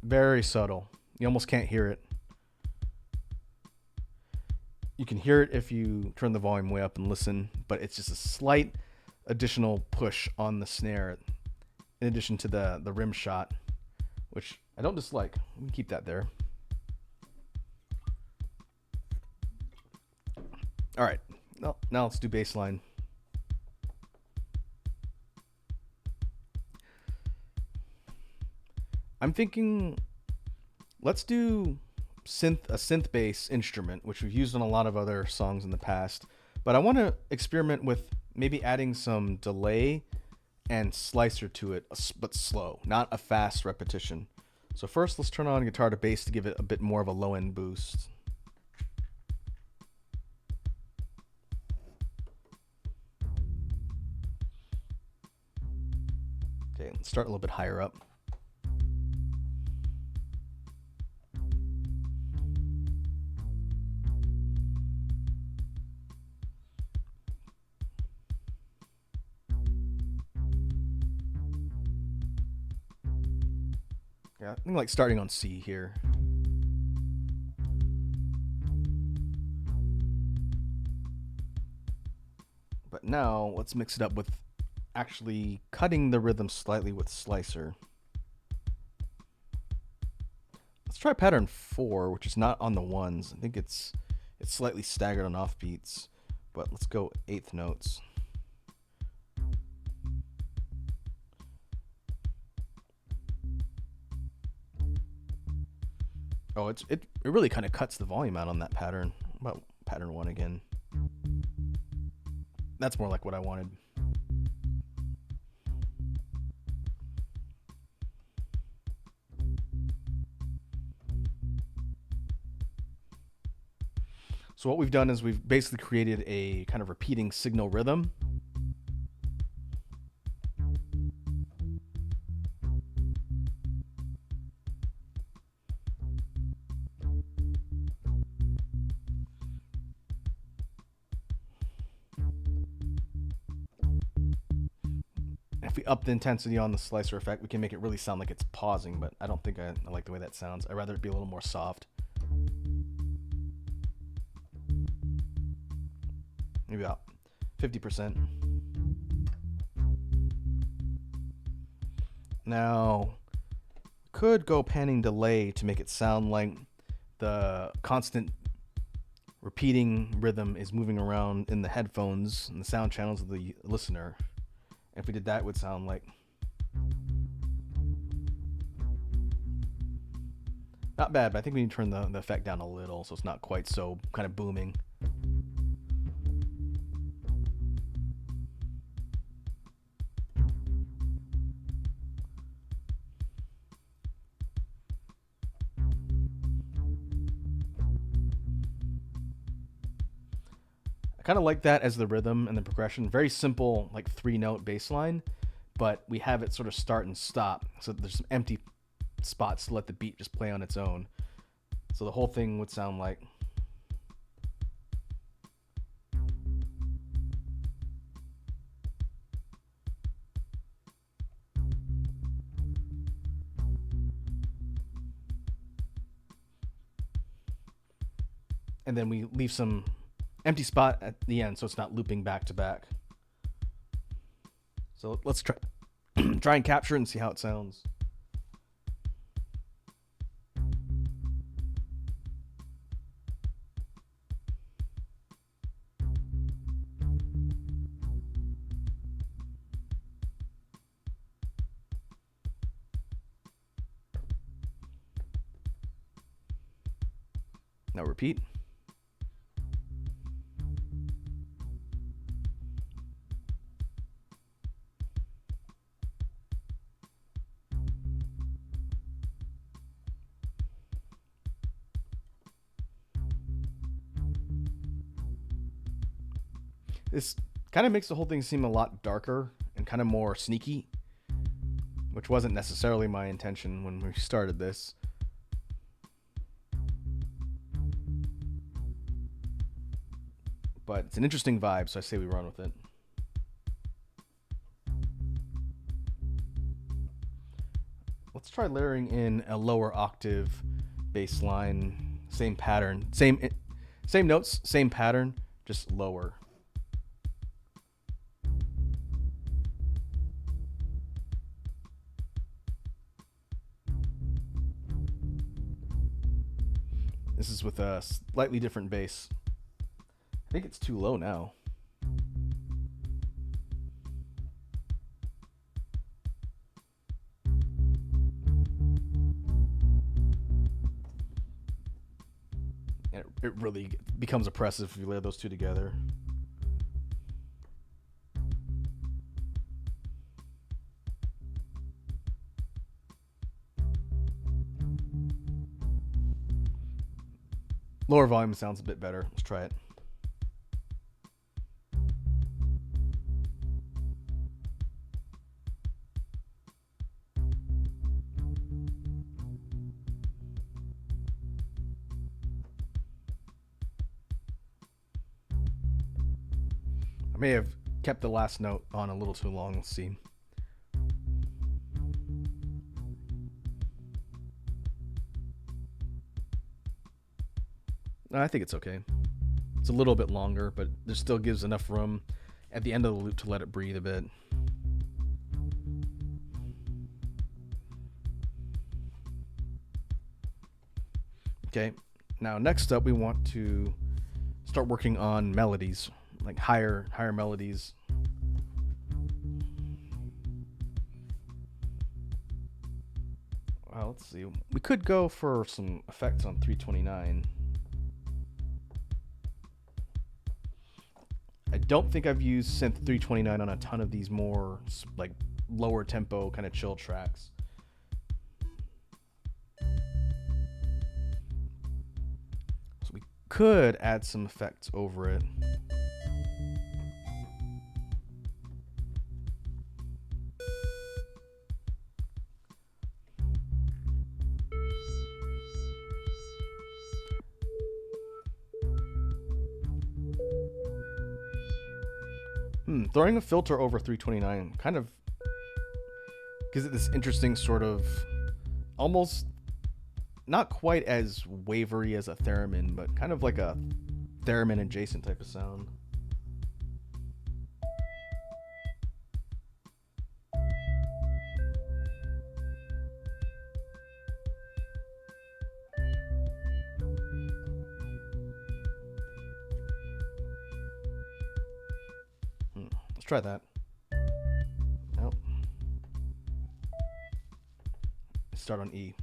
Very subtle. You almost can't hear it. You can hear it if you turn the volume way up and listen, but it's just a slight additional push on the snare in addition to the rim shot, which I don't dislike. We can keep that there. All right, now let's do bass line. I'm thinking let's do a synth bass instrument, which we've used on a lot of other songs in the past, but I want to experiment with maybe adding some delay and slicer to it, but slow, not a fast repetition. So first, let's turn on guitar to bass to give it a bit more of a low end boost. Okay, let's start a little bit higher up. Yeah, I think like starting on C here. But now let's mix it up with actually cutting the rhythm slightly with slicer. Let's try pattern 4, which is not on the ones. I think it's slightly staggered on offbeats, but let's go 8th notes. Oh, it really kind of cuts the volume out on that pattern. About pattern 1 again. That's more like what I wanted. So what we've done is we've basically created a kind of repeating signal rhythm. If we up the intensity on the slicer effect, we can make it really sound like it's pausing, but I don't think I like the way that sounds. I'd rather it be a little more soft. Maybe about 50%. Now, could go panning delay to make it sound like the constant repeating rhythm is moving around in the headphones and the sound channels of the listener. And if we did that, it would sound like... Not bad, but I think we need to turn the effect down a little so it's not quite so kind of booming. Kind of like that as the rhythm and the progression. Very simple, like 3-note bass line, but we have it sort of start and stop. So there's some empty spots to let the beat just play on its own. So the whole thing would sound like... And then we leave some empty spot at the end so it's not looping back to back. So let's try and capture it and see how it sounds. Now repeat. This kind of makes the whole thing seem a lot darker and kind of more sneaky, which wasn't necessarily my intention when we started this. But it's an interesting vibe, so I say we run with it. Let's try layering in a lower octave bass line, same pattern, same notes, same pattern, just lower. This is with a slightly different bass. I think it's too low now. And it really becomes oppressive if you layer those two together. Lower volume sounds a bit better. Let's try it. I may have kept the last note on a little too long. Let's see. I think it's okay. It's a little bit longer, but there still gives enough room at the end of the loop to let it breathe a bit. Okay, now next up we want to start working on melodies, like higher melodies. Well, let's see. We could go for some effects on 329. I don't think I've used synth 329 on a ton of these more like lower tempo kind of chill tracks. So we could add some effects over it. Throwing a filter over 329 kind of gives it this interesting sort of almost not quite as wavery as a theremin, but kind of like a theremin adjacent type of sound. Let's try that. Nope. Start on E.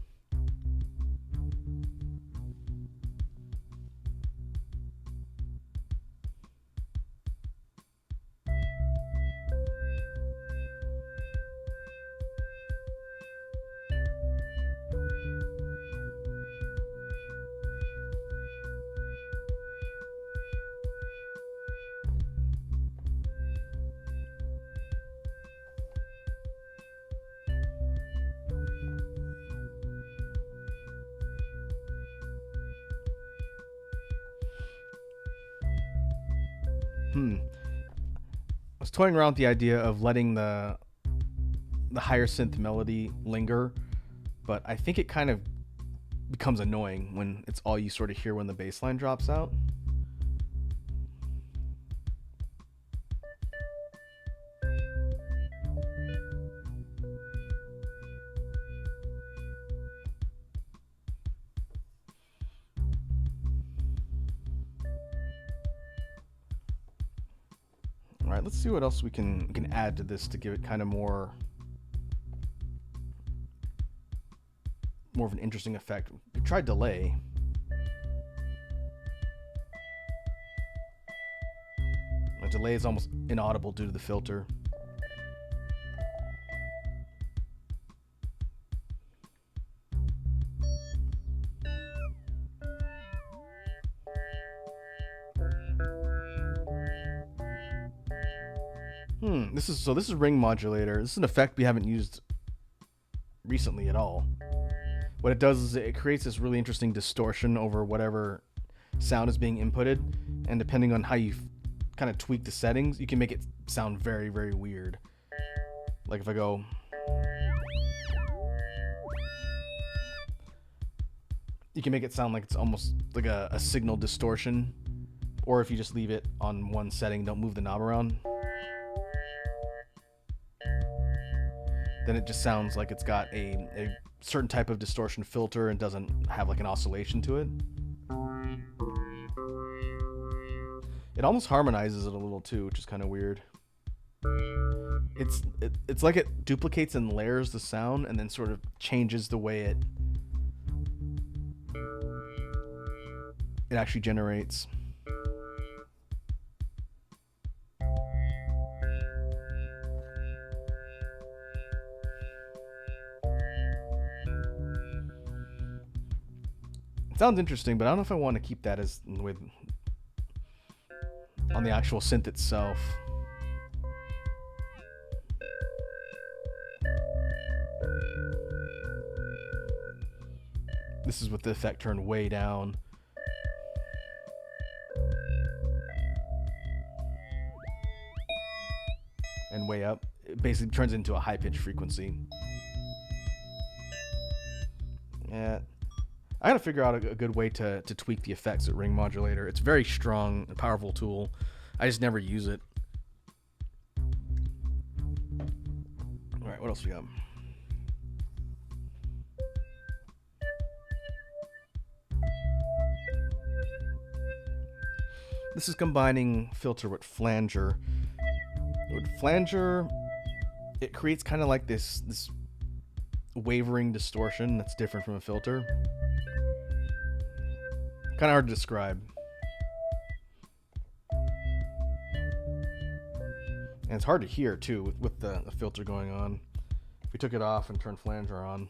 I was toying around with the idea of letting the higher synth melody linger, but I think it kind of becomes annoying when it's all you sort of hear when the bass line drops out. All right, let's see what else we can add to this to give it kind of more of an interesting effect. We tried delay. The delay is almost inaudible due to the filter. This is ring modulator. This is an effect we haven't used recently at all. What it does is it creates this really interesting distortion over whatever sound is being inputted, and depending on how you kind of tweak the settings, you can make it sound very, very weird. Like if I go, you can make it sound like it's almost like a signal distortion, or if you just leave it on one setting, don't move the knob around, then it just sounds like it's got a certain type of distortion filter and doesn't have like an oscillation to it. It almost harmonizes it a little too, which is kind of weird. It's like it duplicates and layers the sound and then sort of changes the way it actually generates. It's Sounds interesting, but I don't know if I want to keep that as with on the actual synth itself. This is with the effect turned way down. And way up. It basically turns into a high pitch frequency. Yeah. I gotta figure out a good way to tweak the effects at Ring Modulator. It's a very strong and powerful tool. I just never use it. Alright, what else we got? This is combining filter with flanger. With flanger, it creates kind of like this wavering distortion that's different from a filter. Kind of hard to describe. And it's hard to hear too with the filter going on. If we took it off and turned flanger on,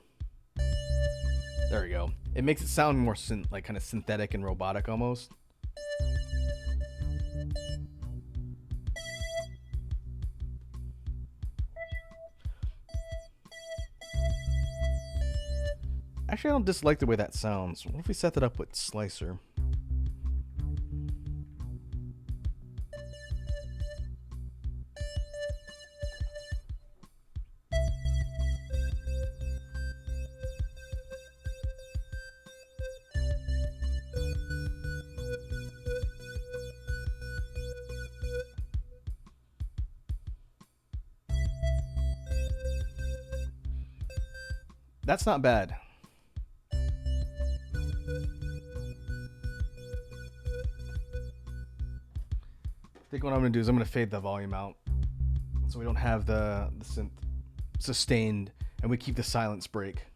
there we go. It makes it sound more like kind of synthetic and robotic almost. Actually, I don't dislike the way that sounds. What if we set that up with Slicer? That's not bad. I think what I'm going to do is I'm going to fade the volume out so we don't have the synth sustained and we keep the silence break.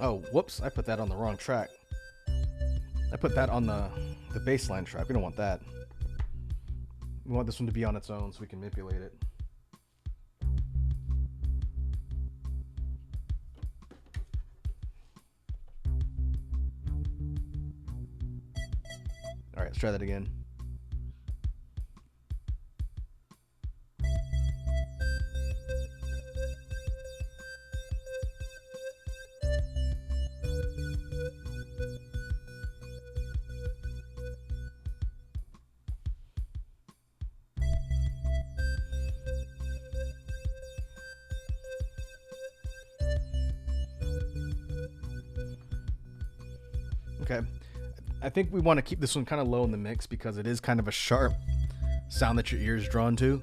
Oh, whoops, I put that on the wrong track. I put that on the baseline track. We don't want that. We want this one to be on its own so we can manipulate it. Alright, let's try that again. Okay, I think we want to keep this one kind of low in the mix because it is kind of a sharp sound that your ear is drawn to.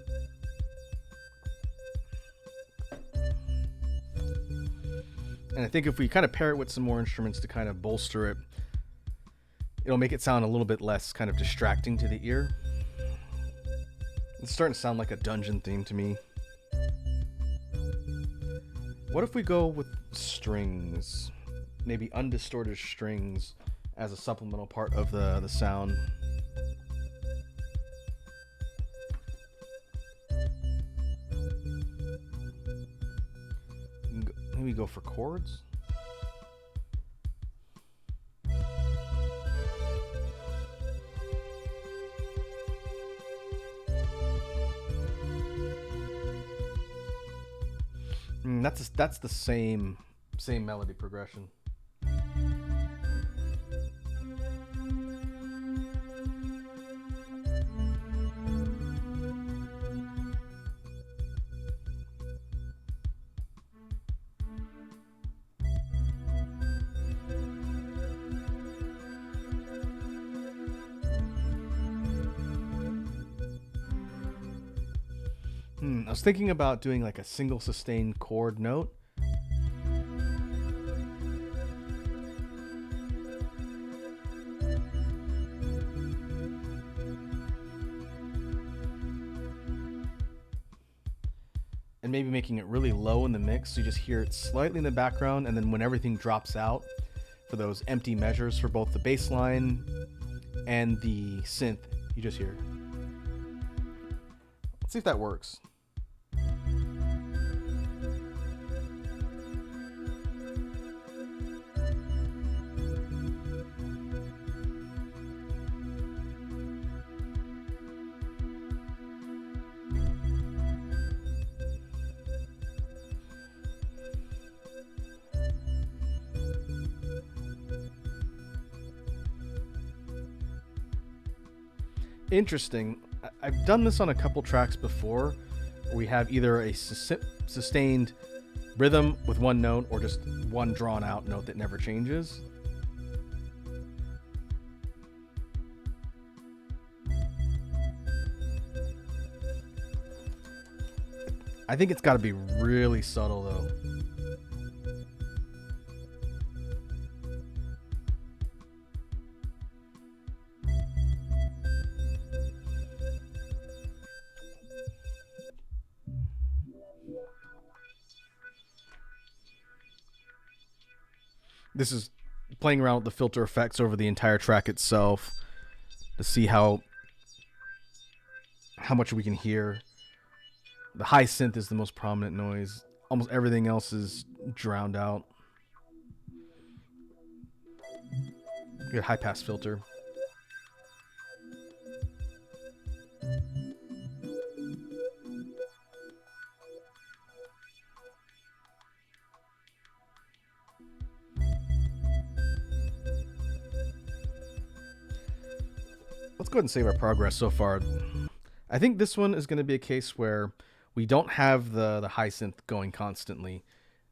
And I think if we kind of pair it with some more instruments to kind of bolster it, it'll make it sound a little bit less kind of distracting to the ear. It's starting to sound like a dungeon theme to me. What if we go with strings? Maybe undistorted strings as a supplemental part of the sound. Maybe go for chords. That's the same melody progression. I was thinking about doing like a single sustained chord note. and maybe making it really low in the mix so you just hear it slightly in the background, and then when everything drops out for those empty measures for both the bass line and the synth, you just hear. Let's see if that works. Interesting. I've done this on a couple tracks before, where we have either a sustained rhythm with one note or just one drawn out note that never changes. I think it's got to be really subtle though. This is playing around with the filter effects over the entire track itself to see how much we can hear. The high synth is the most prominent noise. Almost everything else is drowned out. You got high pass filter. Let's go ahead and save our progress so far. I think this one is going to be a case where we don't have the high synth going constantly.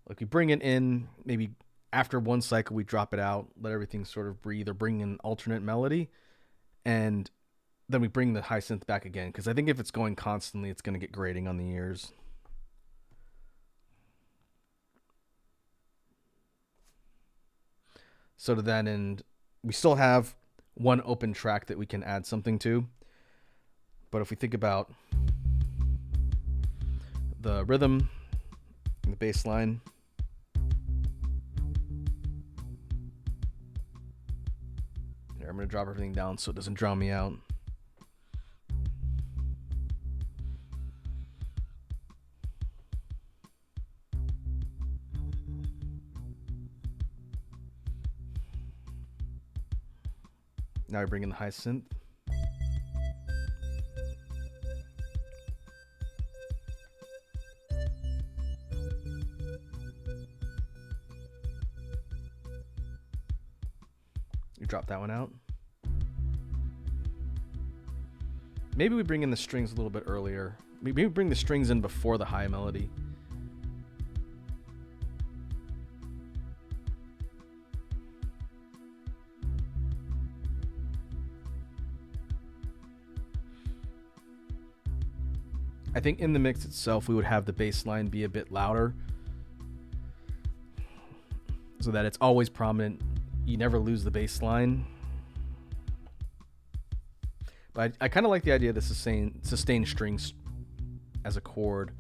Like we bring it in, maybe after one cycle we drop it out, let everything sort of breathe, or bring in alternate melody, and then we bring the high synth back again. Because I think if it's going constantly, it's going to get grating on the ears. So to that end, we still have one open track that we can add something to. But if we think about the rhythm and the bass line, here, I'm going to drop everything down so it doesn't drown me out. Now we bring in the high synth. You drop that one out. Maybe we bring in the strings a little bit earlier. Maybe we bring the strings in before the high melody. I think in the mix itself, we would have the bass line be a bit louder so that it's always prominent. You never lose the bass line. But I kind of like the idea of the sustained strings as a chord.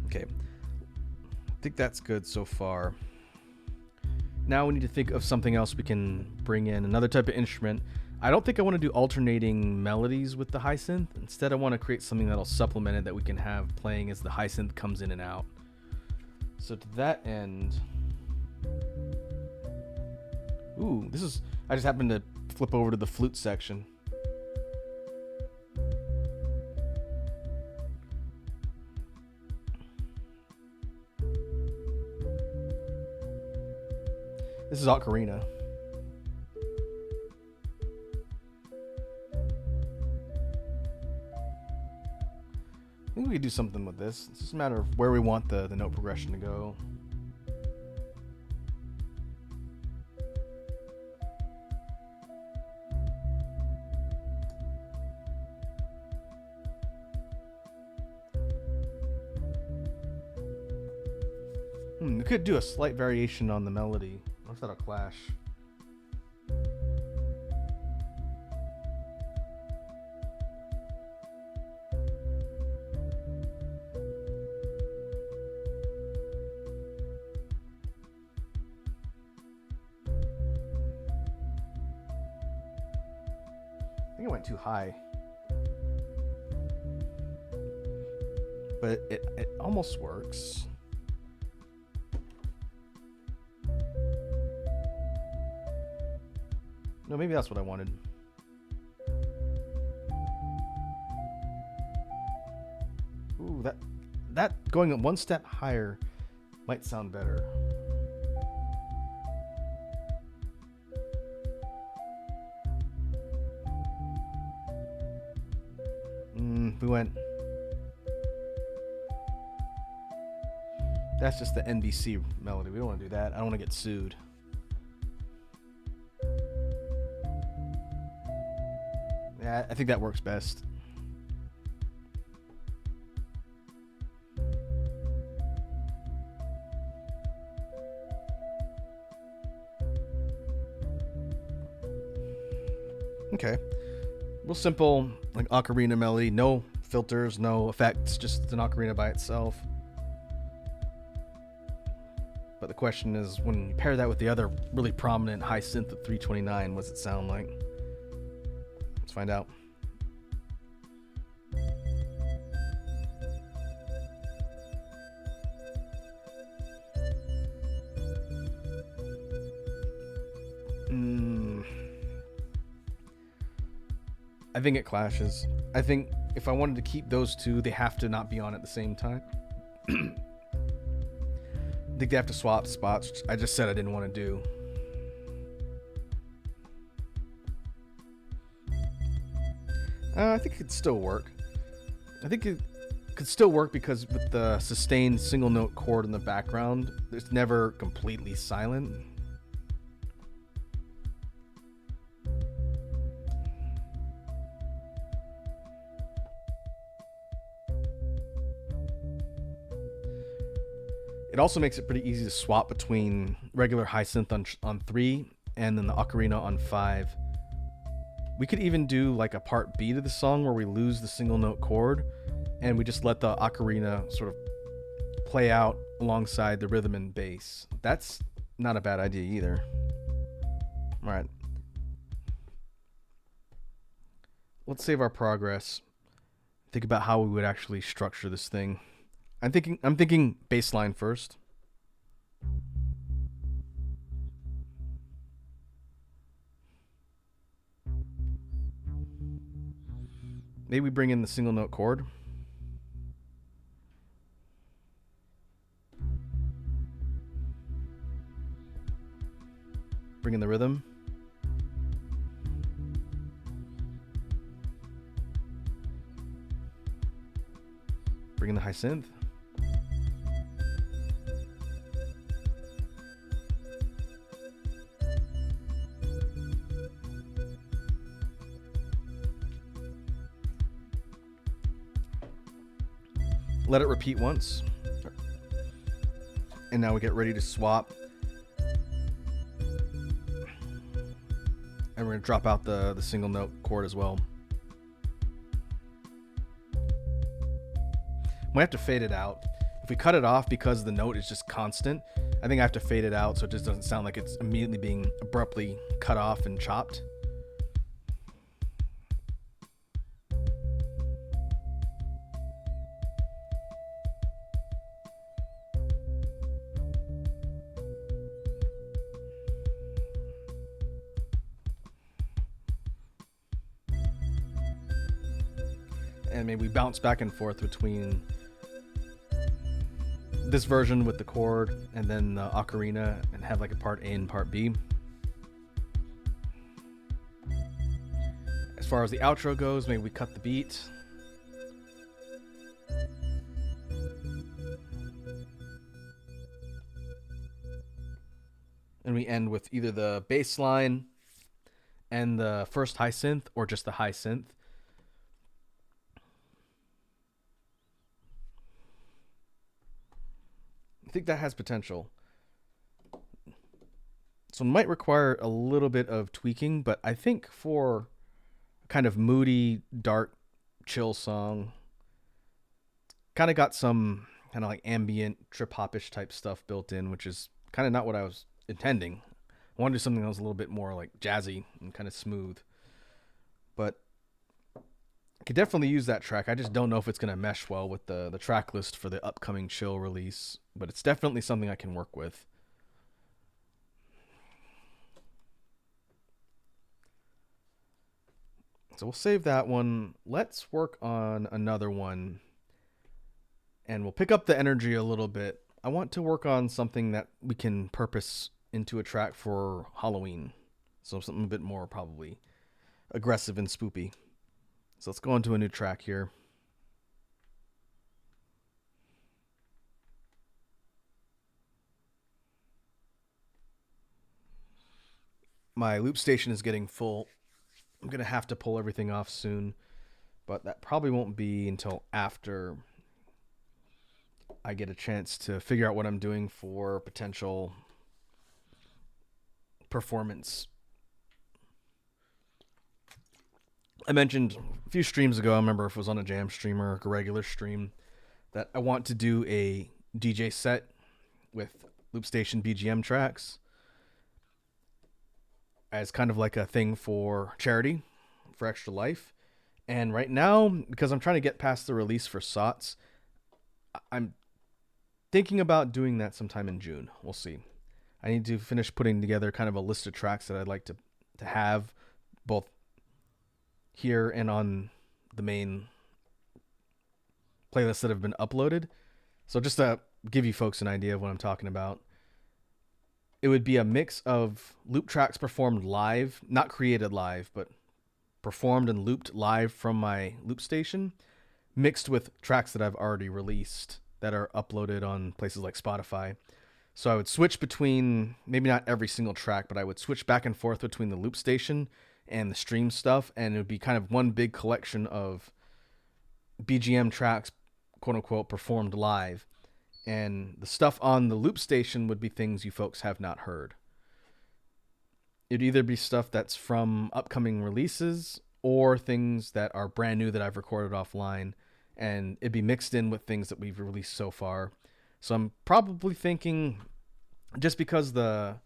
Okay, I think that's good so far. Now we need to think of something else we can bring in, another type of instrument. I don't think I want to do alternating melodies with the high synth. Instead, I want to create something that'll supplement it, that we can have playing as the high synth comes in and out. So to that end, I just happened to flip over to the flute section. This is ocarina. I think we could do something with this. It's just a matter of where we want the note progression to go. We could do a slight variation on the melody. What's that? A clash. I think it went too high. But it almost works. No, maybe that's what I wanted. Ooh, that going one step higher might sound better. We went. That's just the NBC melody. We don't want to do that. I don't want to get sued. Yeah, I think that works best. Okay. Real simple, like ocarina melody. No filters, no effects, just an ocarina by itself. But the question is, when you pair that with the other really prominent high synth at 329, what's it sound like? Let's find out. I think it clashes. I think if I wanted to keep those two, they have to not be on at the same time. I think they have to swap spots, which I just said I didn't want to do. I think it could still work. I think it could still work because with the sustained single note chord in the background, it's never completely silent. It also makes it pretty easy to swap between regular high synth on 3 and then the ocarina on 5. We could even do like a part B to the song where we lose the single note chord and we just let the ocarina sort of play out alongside the rhythm and bass. That's not a bad idea either. All right. Let's save our progress. Think about how we would actually structure this thing. I'm thinking bass line first. Maybe we bring in the single note chord. Bring in the rhythm. Bring in the high synth. Let it repeat once. And now we get ready to swap. And we're going to drop out the single note chord as well. We have to fade it out. If we cut it off because the note is just constant, I think I have to fade it out so it just doesn't sound like it's immediately being abruptly cut off and chopped. And maybe we bounce back and forth between this version with the chord and then the ocarina and have like a part A and part B. As far as the outro goes, maybe we cut the beat. And we end with either the bass line and the first high synth or just the high synth. think that has potential. So it might require a little bit of tweaking, but I think for kind of moody, dark, chill song, kind of got some kind of like ambient, trip hopish type stuff built in, which is kind of not what I was intending. I wanted to do something that was a little bit more like jazzy and kind of smooth. But I could definitely use that track. I just don't know if it's going to mesh well with the track list for the upcoming chill release. But it's definitely something I can work with. So we'll save that one. Let's work on another one. And we'll pick up the energy a little bit. I want to work on something that we can purpose into a track for Halloween. So something a bit more probably aggressive and spoopy. So let's go into a new track here. My loop station is getting full. I'm going to have to pull everything off soon, but that probably won't be until after I get a chance to figure out what I'm doing for potential performance. I mentioned a few streams ago, I remember if it was on a jam stream or a regular stream, that I want to do a DJ set with loop station BGM tracks as kind of like a thing for charity, for Extra Life. And right now, because I'm trying to get past the release for SOTS, I'm thinking about doing that sometime in June. We'll see. I need to finish putting together kind of a list of tracks that I'd like to have both here and on the main playlists that have been uploaded. So just to give you folks an idea of what I'm talking about, it would be a mix of loop tracks performed live, not created live, but performed and looped live from my loop station, mixed with tracks that I've already released that are uploaded on places like Spotify. So I would switch between, maybe not every single track, but I would switch back and forth between the loop station and the stream stuff, and it would be kind of one big collection of BGM tracks, quote unquote, performed live. And the stuff on the loop station would be things you folks have not heard. It'd either be stuff that's from upcoming releases or things that are brand new that I've recorded offline, and it'd be mixed in with things that we've released so far. So I'm probably thinking, just because the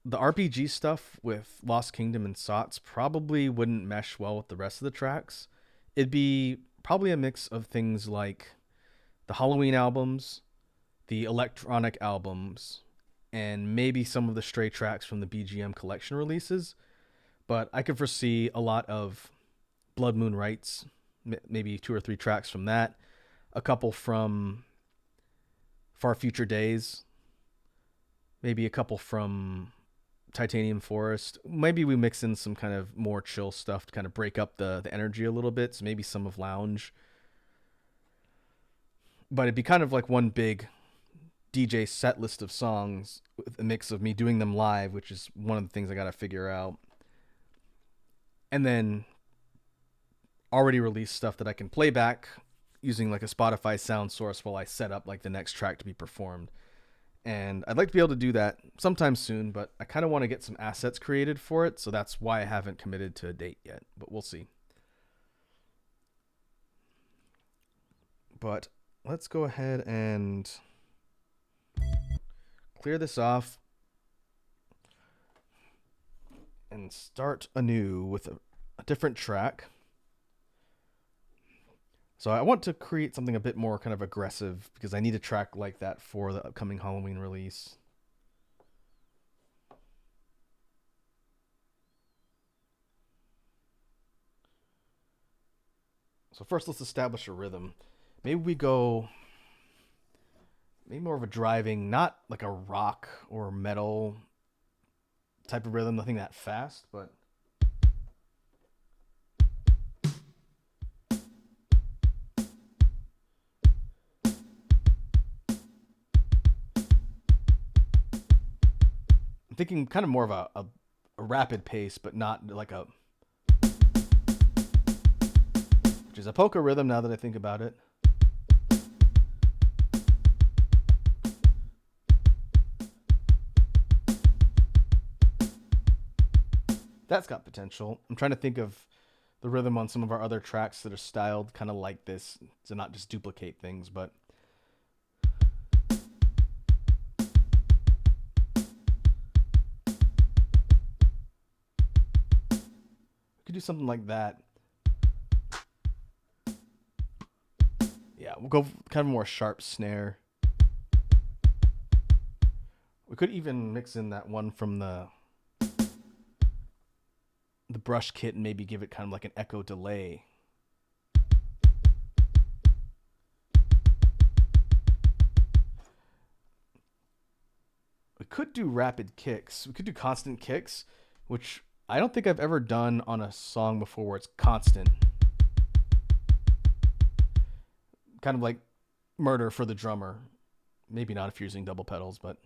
RPG stuff with Lost Kingdom and SOTS probably wouldn't mesh well with the rest of the tracks, it'd be probably a mix of things like the Halloween albums, the electronic albums, and maybe some of the stray tracks from the BGM collection releases. But I could foresee a lot of Blood Moon Rites, maybe 2 or 3 tracks from that, a couple from Far Future Days, maybe a couple from Titanium Forest. Maybe we mix in some kind of more chill stuff to kind of break up the energy a little bit. So maybe some of Lounge. But it'd be kind of like one big DJ set list of songs with a mix of me doing them live, which is one of the things I got to figure out. And then already released stuff that I can play back using like a Spotify sound source while I set up like the next track to be performed. And I'd like to be able to do that sometime soon, but I kind of want to get some assets created for it. So that's why I haven't committed to a date yet, but we'll see. But let's go ahead and clear this off and start anew with a different track. So I want to create something a bit more kind of aggressive because I need a track like that for the upcoming Halloween release. So first let's establish a rhythm. Maybe we go more of a driving, not like a rock or metal type of rhythm, nothing that fast, but I'm thinking kind of more of a rapid pace, but not like a, which is a polka rhythm now that I think about it. That's got potential. I'm trying to think of the rhythm on some of our other tracks that are styled kind of like this to not just duplicate things, but we could do something like that. Yeah, we'll go kind of a more sharp snare. We could even mix in that one from the brush kit and maybe give it kind of like an echo delay. We could do rapid kicks. We could do constant kicks, which I don't think I've ever done on a song before where it's constant. Kind of like Murder for the drummer. Maybe not if you're using double pedals, but...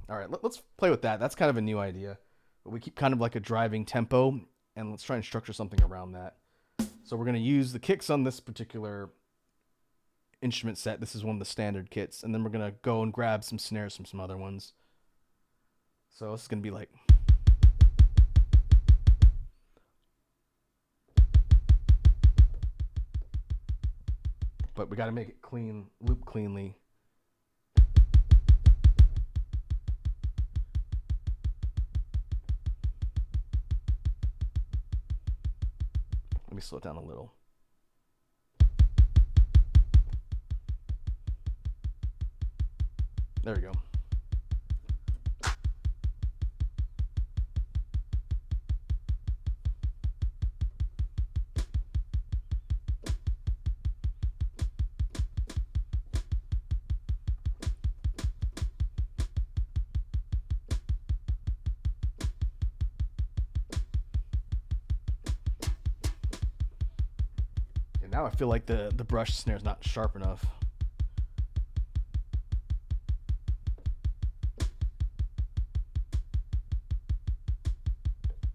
All right, let's play with that. That's kind of a new idea. But we keep kind of like a driving tempo, and let's try and structure something around that. So we're going to use the kicks on this particular instrument set. This is one of the standard kits. And then we're going to go and grab some snares from some other ones. So this is going to be like... But we got to make it clean, loop cleanly. Let me slow it down a little. There we go. Now I feel like the brush snare is not sharp enough.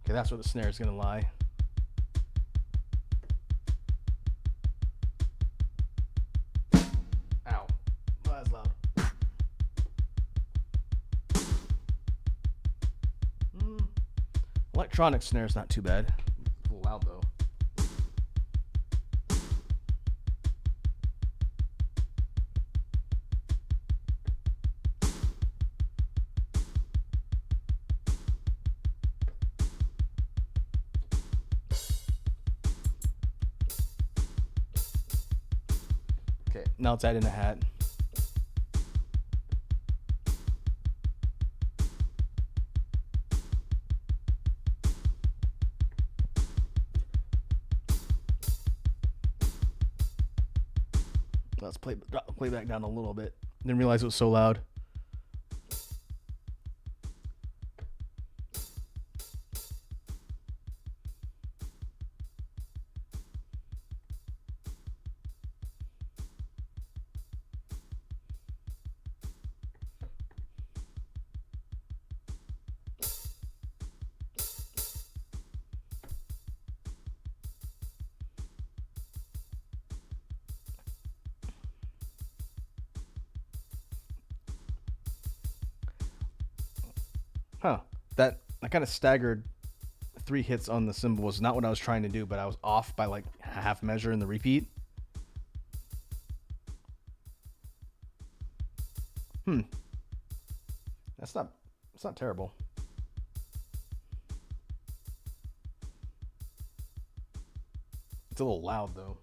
Okay, that's where the snare is going to lie. Ow. Oh, that's loud. Electronic snare is not too bad. It's a little loud though. Okay, now let's add in a hat. Let's play back down a little bit. Didn't realize it was so loud. Huh. That kind of staggered 3 hits on the cymbal was not what I was trying to do, but I was off by like half measure in the repeat. It's not terrible. It's a little loud though.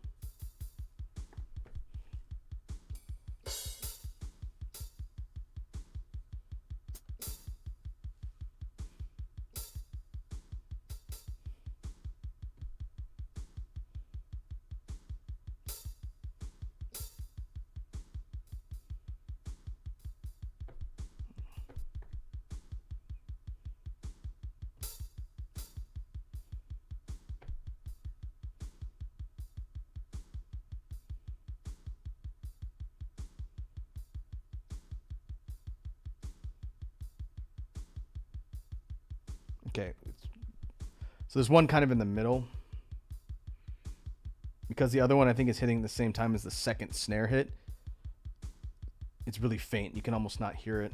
Okay, so there's one kind of in the middle because the other one I think is hitting at the same time as the second snare hit. It's really faint. You can almost not hear it.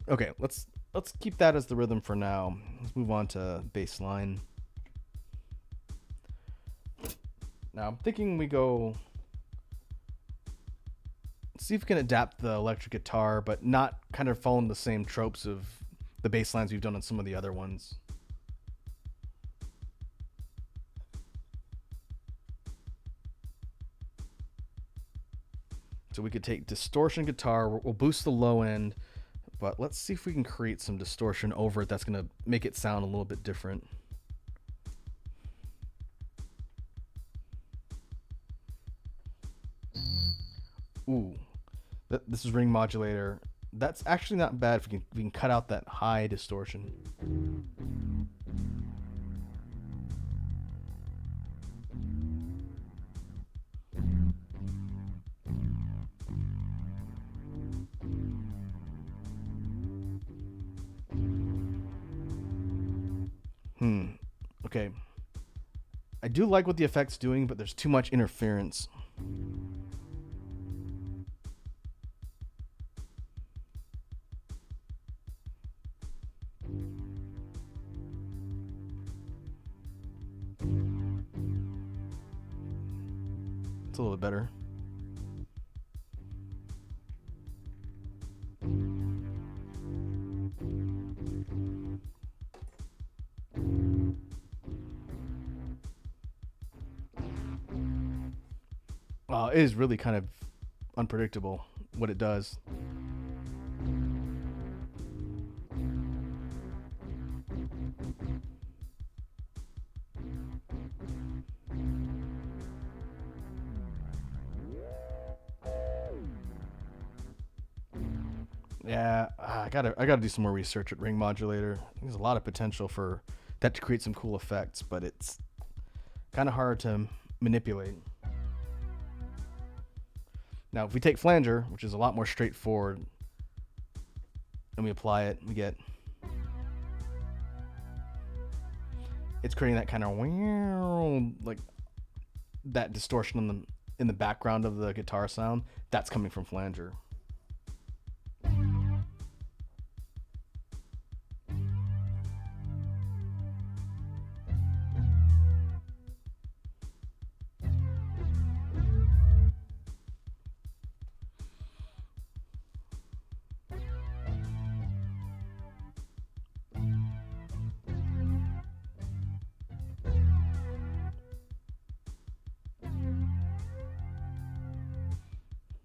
Okay, let's keep that as the rhythm for now. Let's move on to bass line. Now I'm thinking we go see if we can adapt the electric guitar, but not kind of following the same tropes of the bass lines we've done on some of the other ones. So we could take distortion guitar, we'll boost the low end, but let's see if we can create some distortion over it that's going to make it sound a little bit different. Ooh, this is ring modulator. That's actually not bad if we can cut out that high distortion. Okay. I do like what the effect's doing, but there's too much interference. It's a little bit better. It is really kind of unpredictable what it does. Yeah, I gotta do some more research at ring modulator. There's a lot of potential for that to create some cool effects, but it's kind of hard to manipulate. Now, if we take flanger, which is a lot more straightforward, and we apply it, we get it's creating that kind of like that distortion in the background of the guitar sound. That's coming from flanger.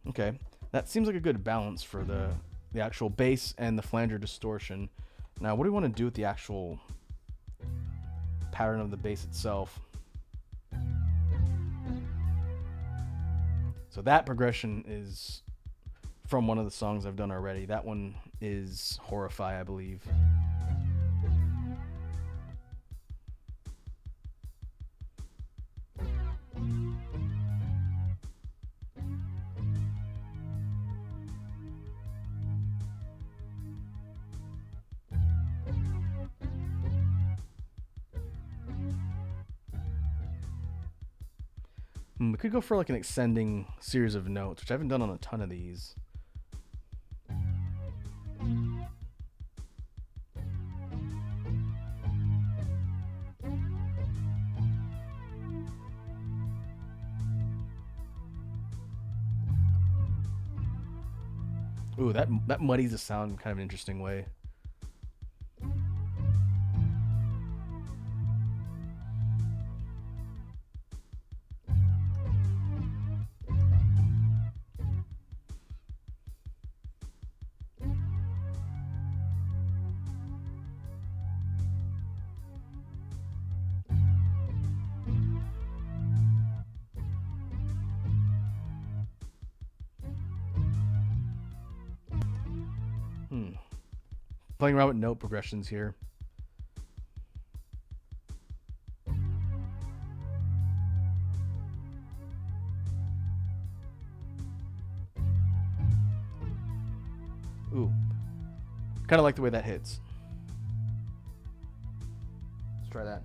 Okay, that seems like a good balance for the actual bass and the flanger distortion. Now, what do we want to do with the actual pattern of the bass itself? So that progression is from one of the songs I've done already. That one is Horrify, I believe. We could go for like an extending series of notes, which I haven't done on a ton of these. Ooh, that muddies the sound in kind of an interesting way. Playing around with note progressions here. Ooh, kind of like the way that hits. Let's try that.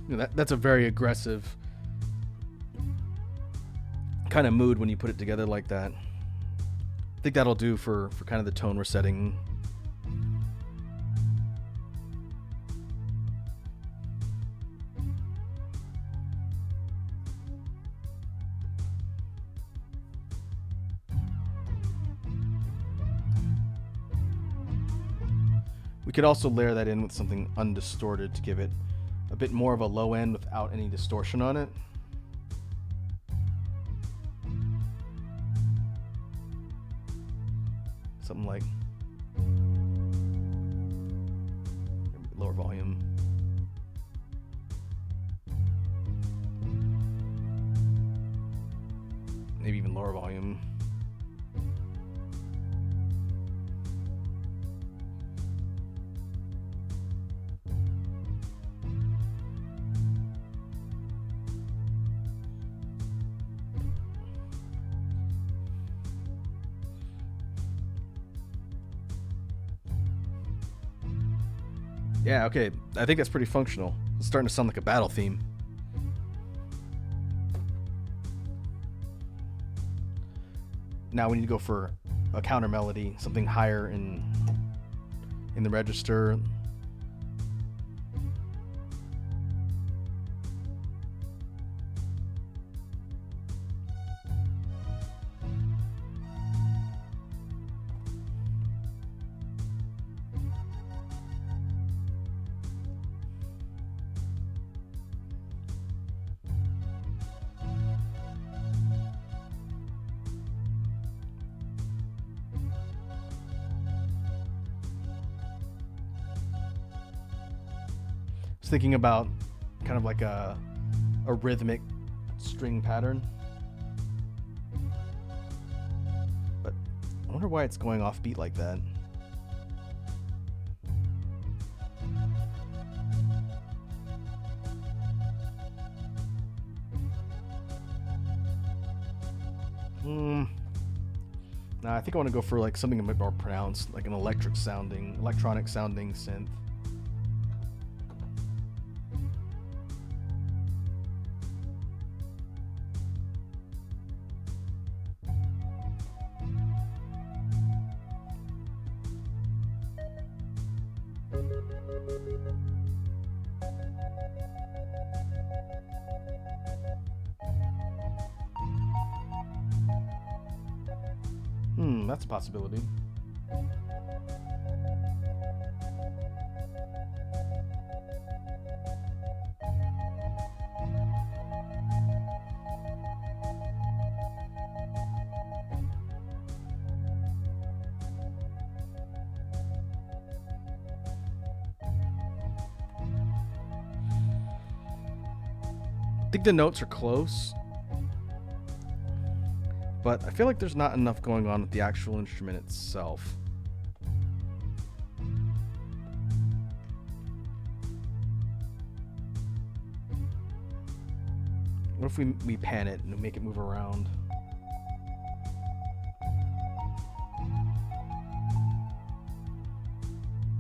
That's a very aggressive kind of mood when you put it together like that. I think that'll do for kind of the tone we're setting. We could also layer that in with something undistorted to give it a bit more of a low end without any distortion on it. Something like lower volume. Maybe even lower volume. Yeah, okay. I think that's pretty functional. It's starting to sound like a battle theme. Now we need to go for a counter melody, something higher in the register. Thinking about kind of like a rhythmic string pattern, but I wonder why it's going off beat like that. No, I think I want to go for like something a bit more pronounced, like an electronic sounding synth. That's a possibility. I think the notes are close, but I feel like there's not enough going on with the actual instrument itself. What if we pan it and make it move around?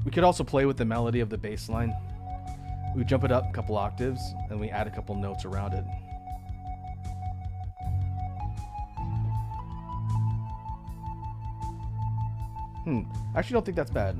We could also play with the melody of the bass line. We jump it up a couple octaves and we add a couple notes around it. I actually don't think that's bad.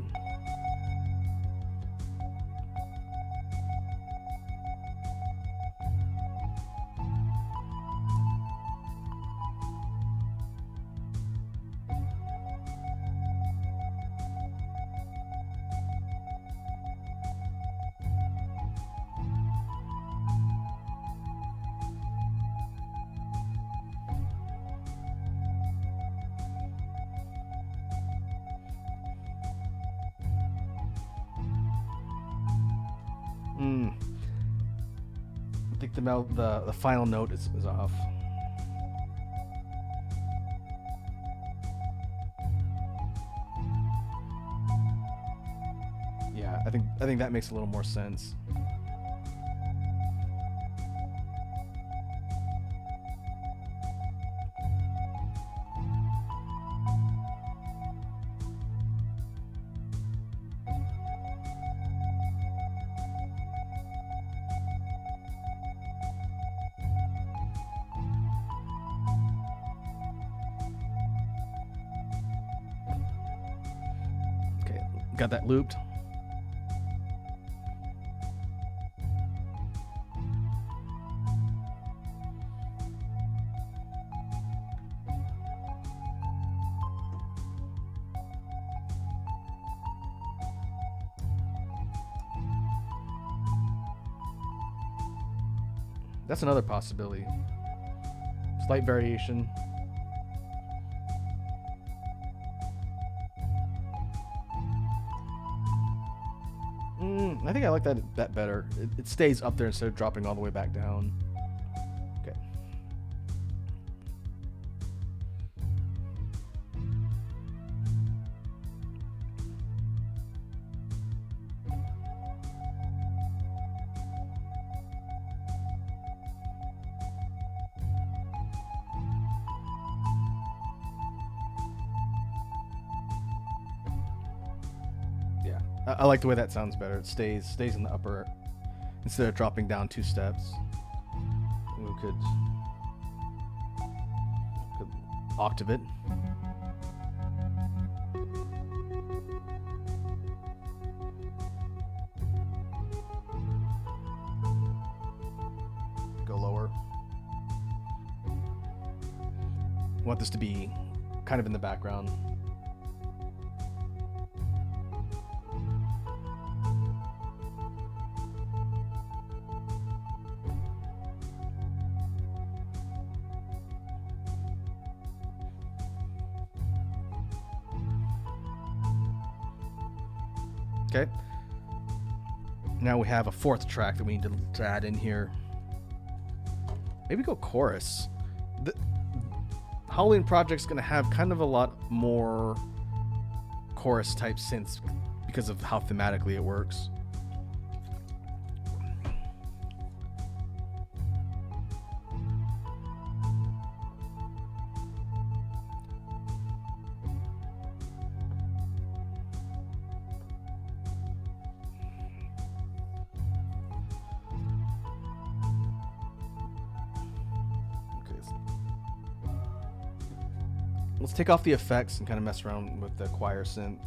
I think the final note is off. Yeah, I think that makes a little more sense. got that looped. That's another possibility. Slight variation. I think I like that better. It stays up there instead of dropping all the way back down. Okay. I like the way that sounds better. It stays in the upper instead of dropping down 2 steps. We could octave it. Go lower. Want this to be kind of in the background. Okay. Now we have a 4th track that we need to add in here. Maybe go chorus. The Halloween project's going to have kind of a lot more chorus type synths because of how thematically it works. Let's take off the effects and kind of mess around with the choir synth.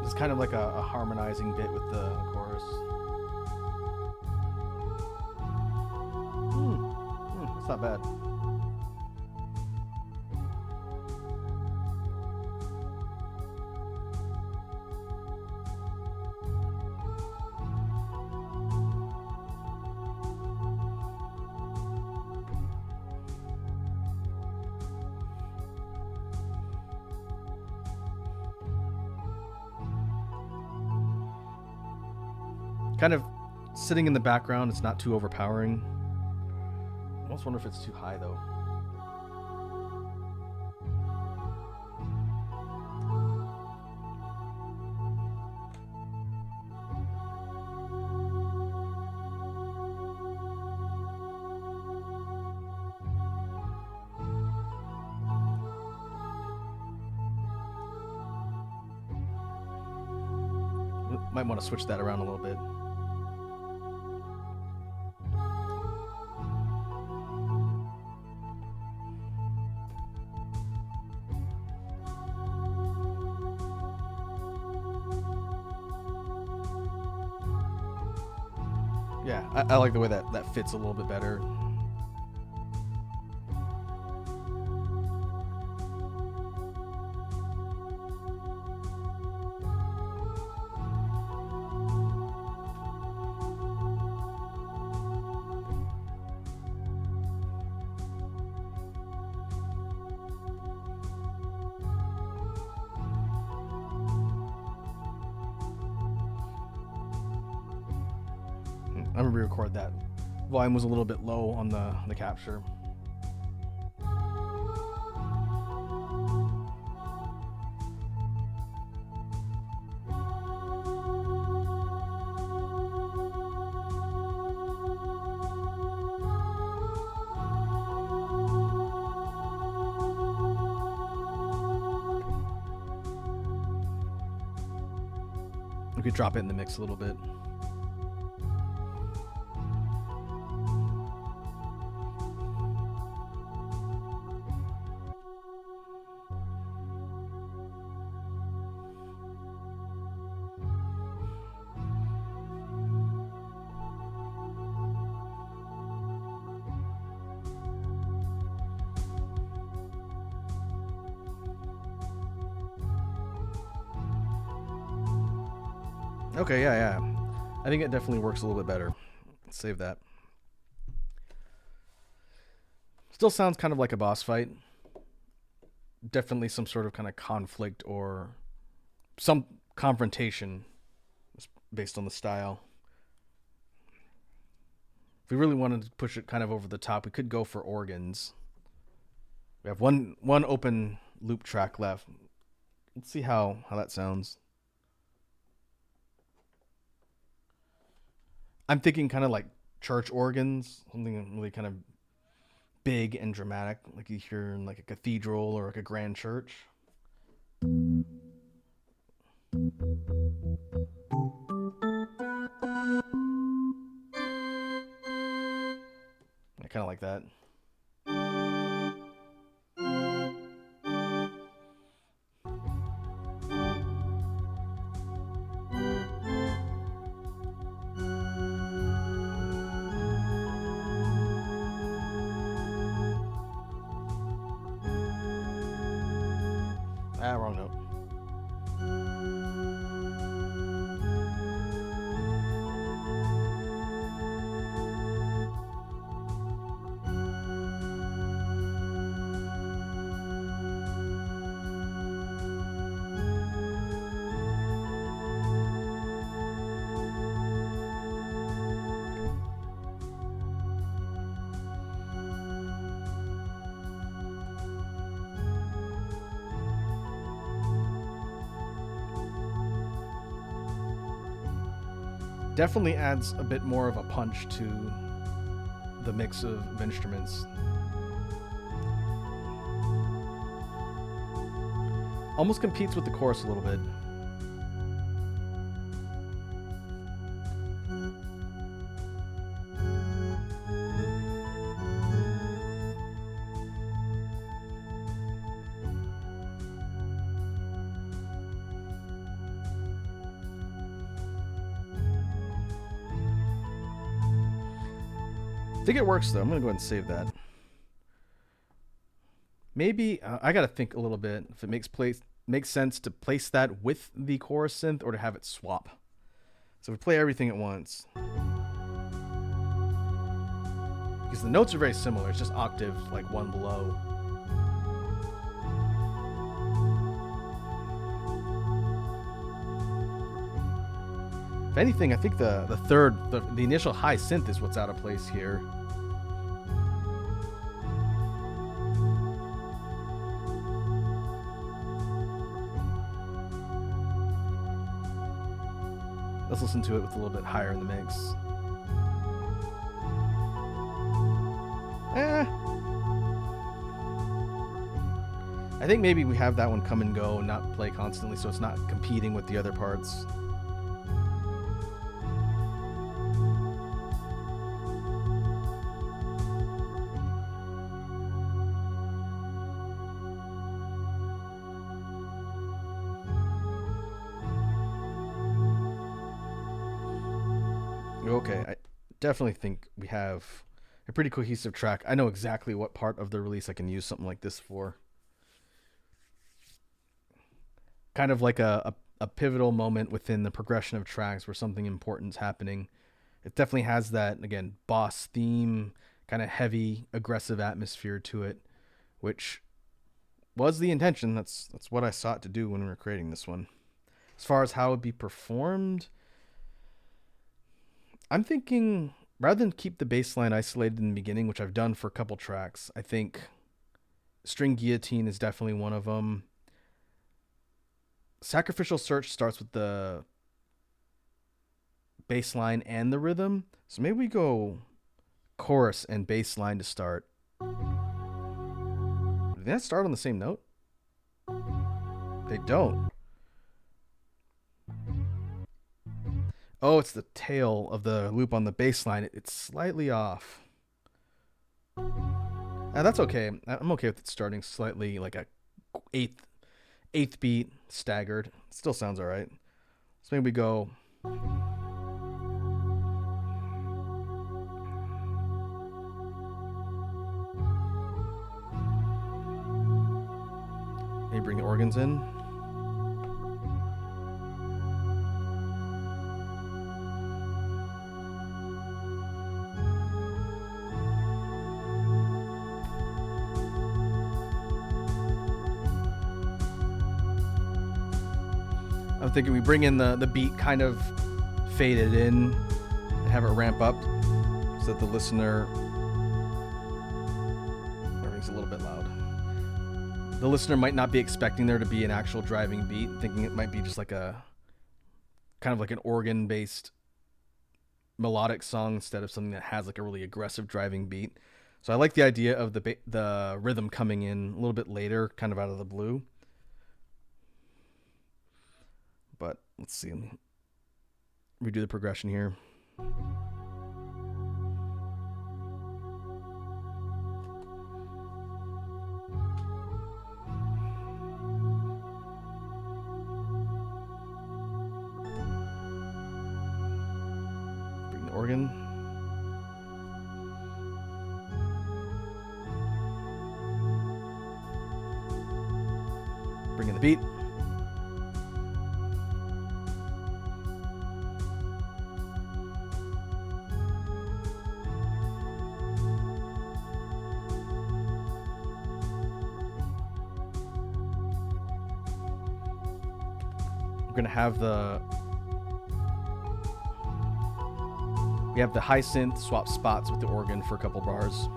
It's kind of like a harmonizing bit with the chorus. That's not bad. Kind of sitting in the background, it's not too overpowering. I almost wonder if it's too high though. Might want to switch that around a little bit. Yeah, I like the way that fits a little bit better. I'm gonna re-record that. Volume was a little bit low on the capture. We could drop it in the mix a little bit. Okay, yeah. I think it definitely works a little bit better. Let's save that. Still sounds kind of like a boss fight. Definitely some sort of kind of conflict or some confrontation based on the style. If we really wanted to push it kind of over the top, we could go for organs. We have one open loop track left. Let's see how that sounds. I'm thinking kind of like church organs, something really kind of big and dramatic, like you hear in like a cathedral or like a grand church. I kind of like that. Wrong note. Definitely adds a bit more of a punch to the mix of instruments. Almost competes with the chorus a little bit. I think it works though. I'm gonna go ahead and save that. Maybe I gotta think a little bit if it makes sense to place that with the chorus synth or to have it swap. So we play everything at once, because the notes are very similar. It's just octave like one below. If anything, I think the initial high synth is what's out of place here. Let's listen to it with a little bit higher in the mix. I think maybe we have that one come and go and not play constantly, so it's not competing with the other parts. Okay, I definitely think we have a pretty cohesive track. I know exactly what part of the release I can use something like this for. Kind of like a pivotal moment within the progression of tracks where something important is happening. It definitely has that, again, boss theme, kind of heavy, aggressive atmosphere to it, which was the intention. That's what I sought to do when we were creating this one. As far as how it would be performed, I'm thinking rather than keep the bass line isolated in the beginning, which I've done for a couple tracks, I think String Guillotine is definitely one of them. Sacrificial Search starts with the bass line and the rhythm. So maybe we go chorus and bass line to start. Did that start on the same note? They don't. Oh, it's the tail of the loop on the bass line. It's slightly off. That's okay. I'm okay with it starting slightly like a eighth beat staggered. Still sounds all right. So maybe we go. Maybe bring the organs in. I'm thinking we bring in the beat kind of faded in and have it ramp up so that the listener. Everything's a little bit loud. The listener might not be expecting there to be an actual driving beat, thinking it might be just like a kind of like an organ based melodic song instead of something that has like a really aggressive driving beat. So I like the idea of the rhythm coming in a little bit later, kind of out of the blue. But let's see. Redo the progression here. Bring the organ. Bring in the beat. We're gonna have we have the high synth swap spots with the organ for a couple bars.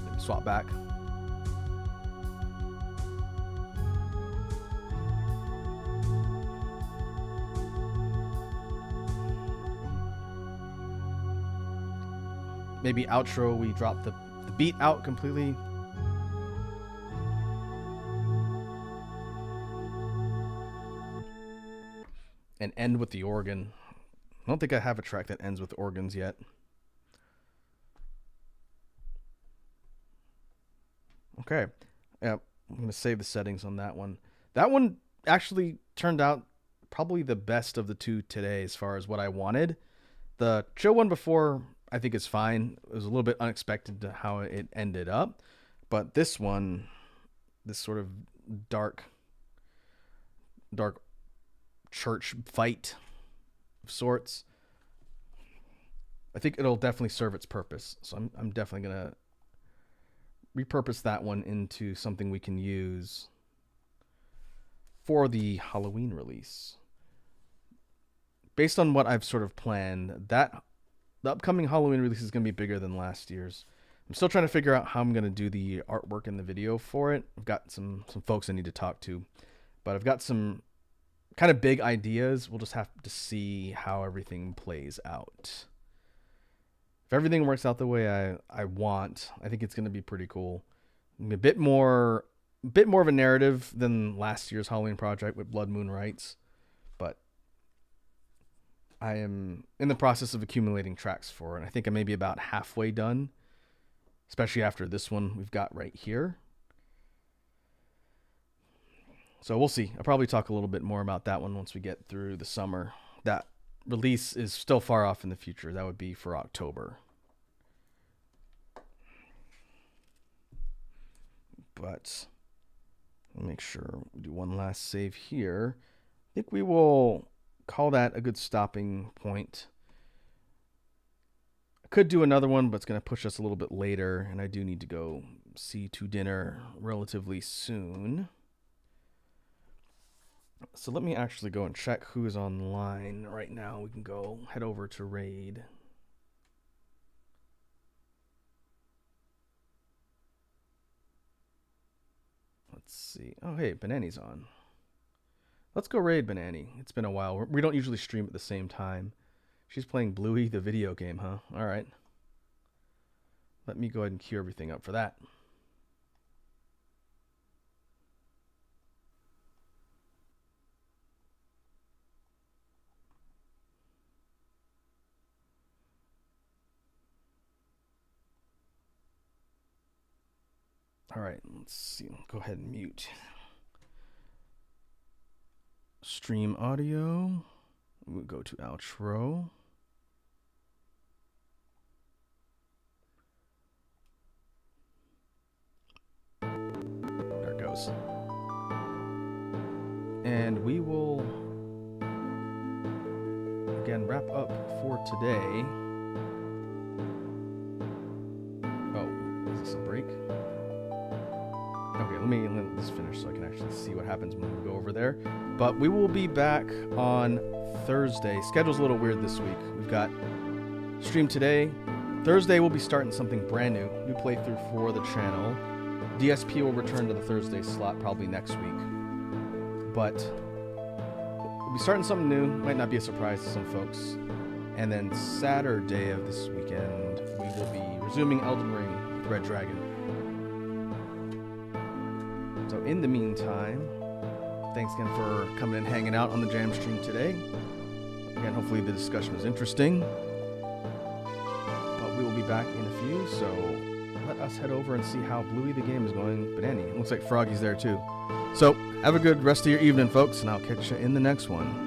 Maybe swap back. Maybe outro, we drop the beat out completely. And end with the organ. I don't think I have a track that ends with organs yet. Okay. Yeah, I'm going to save the settings on that one. That one actually turned out probably the best of the two today as far as what I wanted. The chill one before, I think is fine. It was a little bit unexpected to how it ended up. But this one, this sort of dark church fight of sorts, I think it'll definitely serve its purpose. So I'm definitely going to repurpose that one into something we can use for the Halloween release. Based on what I've sort of planned, that the upcoming Halloween release is going to be bigger than last year's. I'm still trying to figure out how I'm going to do the artwork and the video for it. I've got some folks I need to talk to, but I've got some kind of big ideas. We'll just have to see how everything plays out. If everything works out the way I want, I think it's going to be pretty cool. A bit more of a narrative than last year's Halloween project with Blood Moon Rights, but I am in the process of accumulating tracks for it. I think I may be about halfway done, especially after this one we've got right here. So we'll see. I'll probably talk a little bit more about that one once we get through the summer. That release is still far off in the future. That would be for October. But let me make sure we do one last save here. I think we will call that a good stopping point. could do another one, but it's going to push us a little bit later, and I do need to go see to dinner relatively soon. So let me actually go and check who is online right now. We can go head over to Raid. Let's see. Oh, hey, Banani's on. Let's go raid Banani. It's been a while. We don't usually stream at the same time. She's playing Bluey, the video game, huh? All right. Let me go ahead and queue everything up for that. All right, let's see. Go ahead and mute. Stream audio. We'll go to outro. There it goes. And we will again wrap up for today. Oh, is this a break? Okay, let this finish so I can actually see what happens when we go over there. But we will be back on Thursday. Schedule's a little weird this week. We've got stream today. Thursday we'll be starting something brand new playthrough for the channel. DSP will return to the Thursday slot probably next week. But we'll be starting something new. Might not be a surprise to some folks. And then Saturday of this weekend, we will be resuming Elden Ring with Red Dragon. So in the meantime, thanks again for coming and hanging out on the Jam stream today. Again, hopefully the discussion was interesting. But we will be back in a few, so let us head over and see how Bluey the game is going. Banani, it looks like Froggy's there too. So have a good rest of your evening, folks, and I'll catch you in the next one.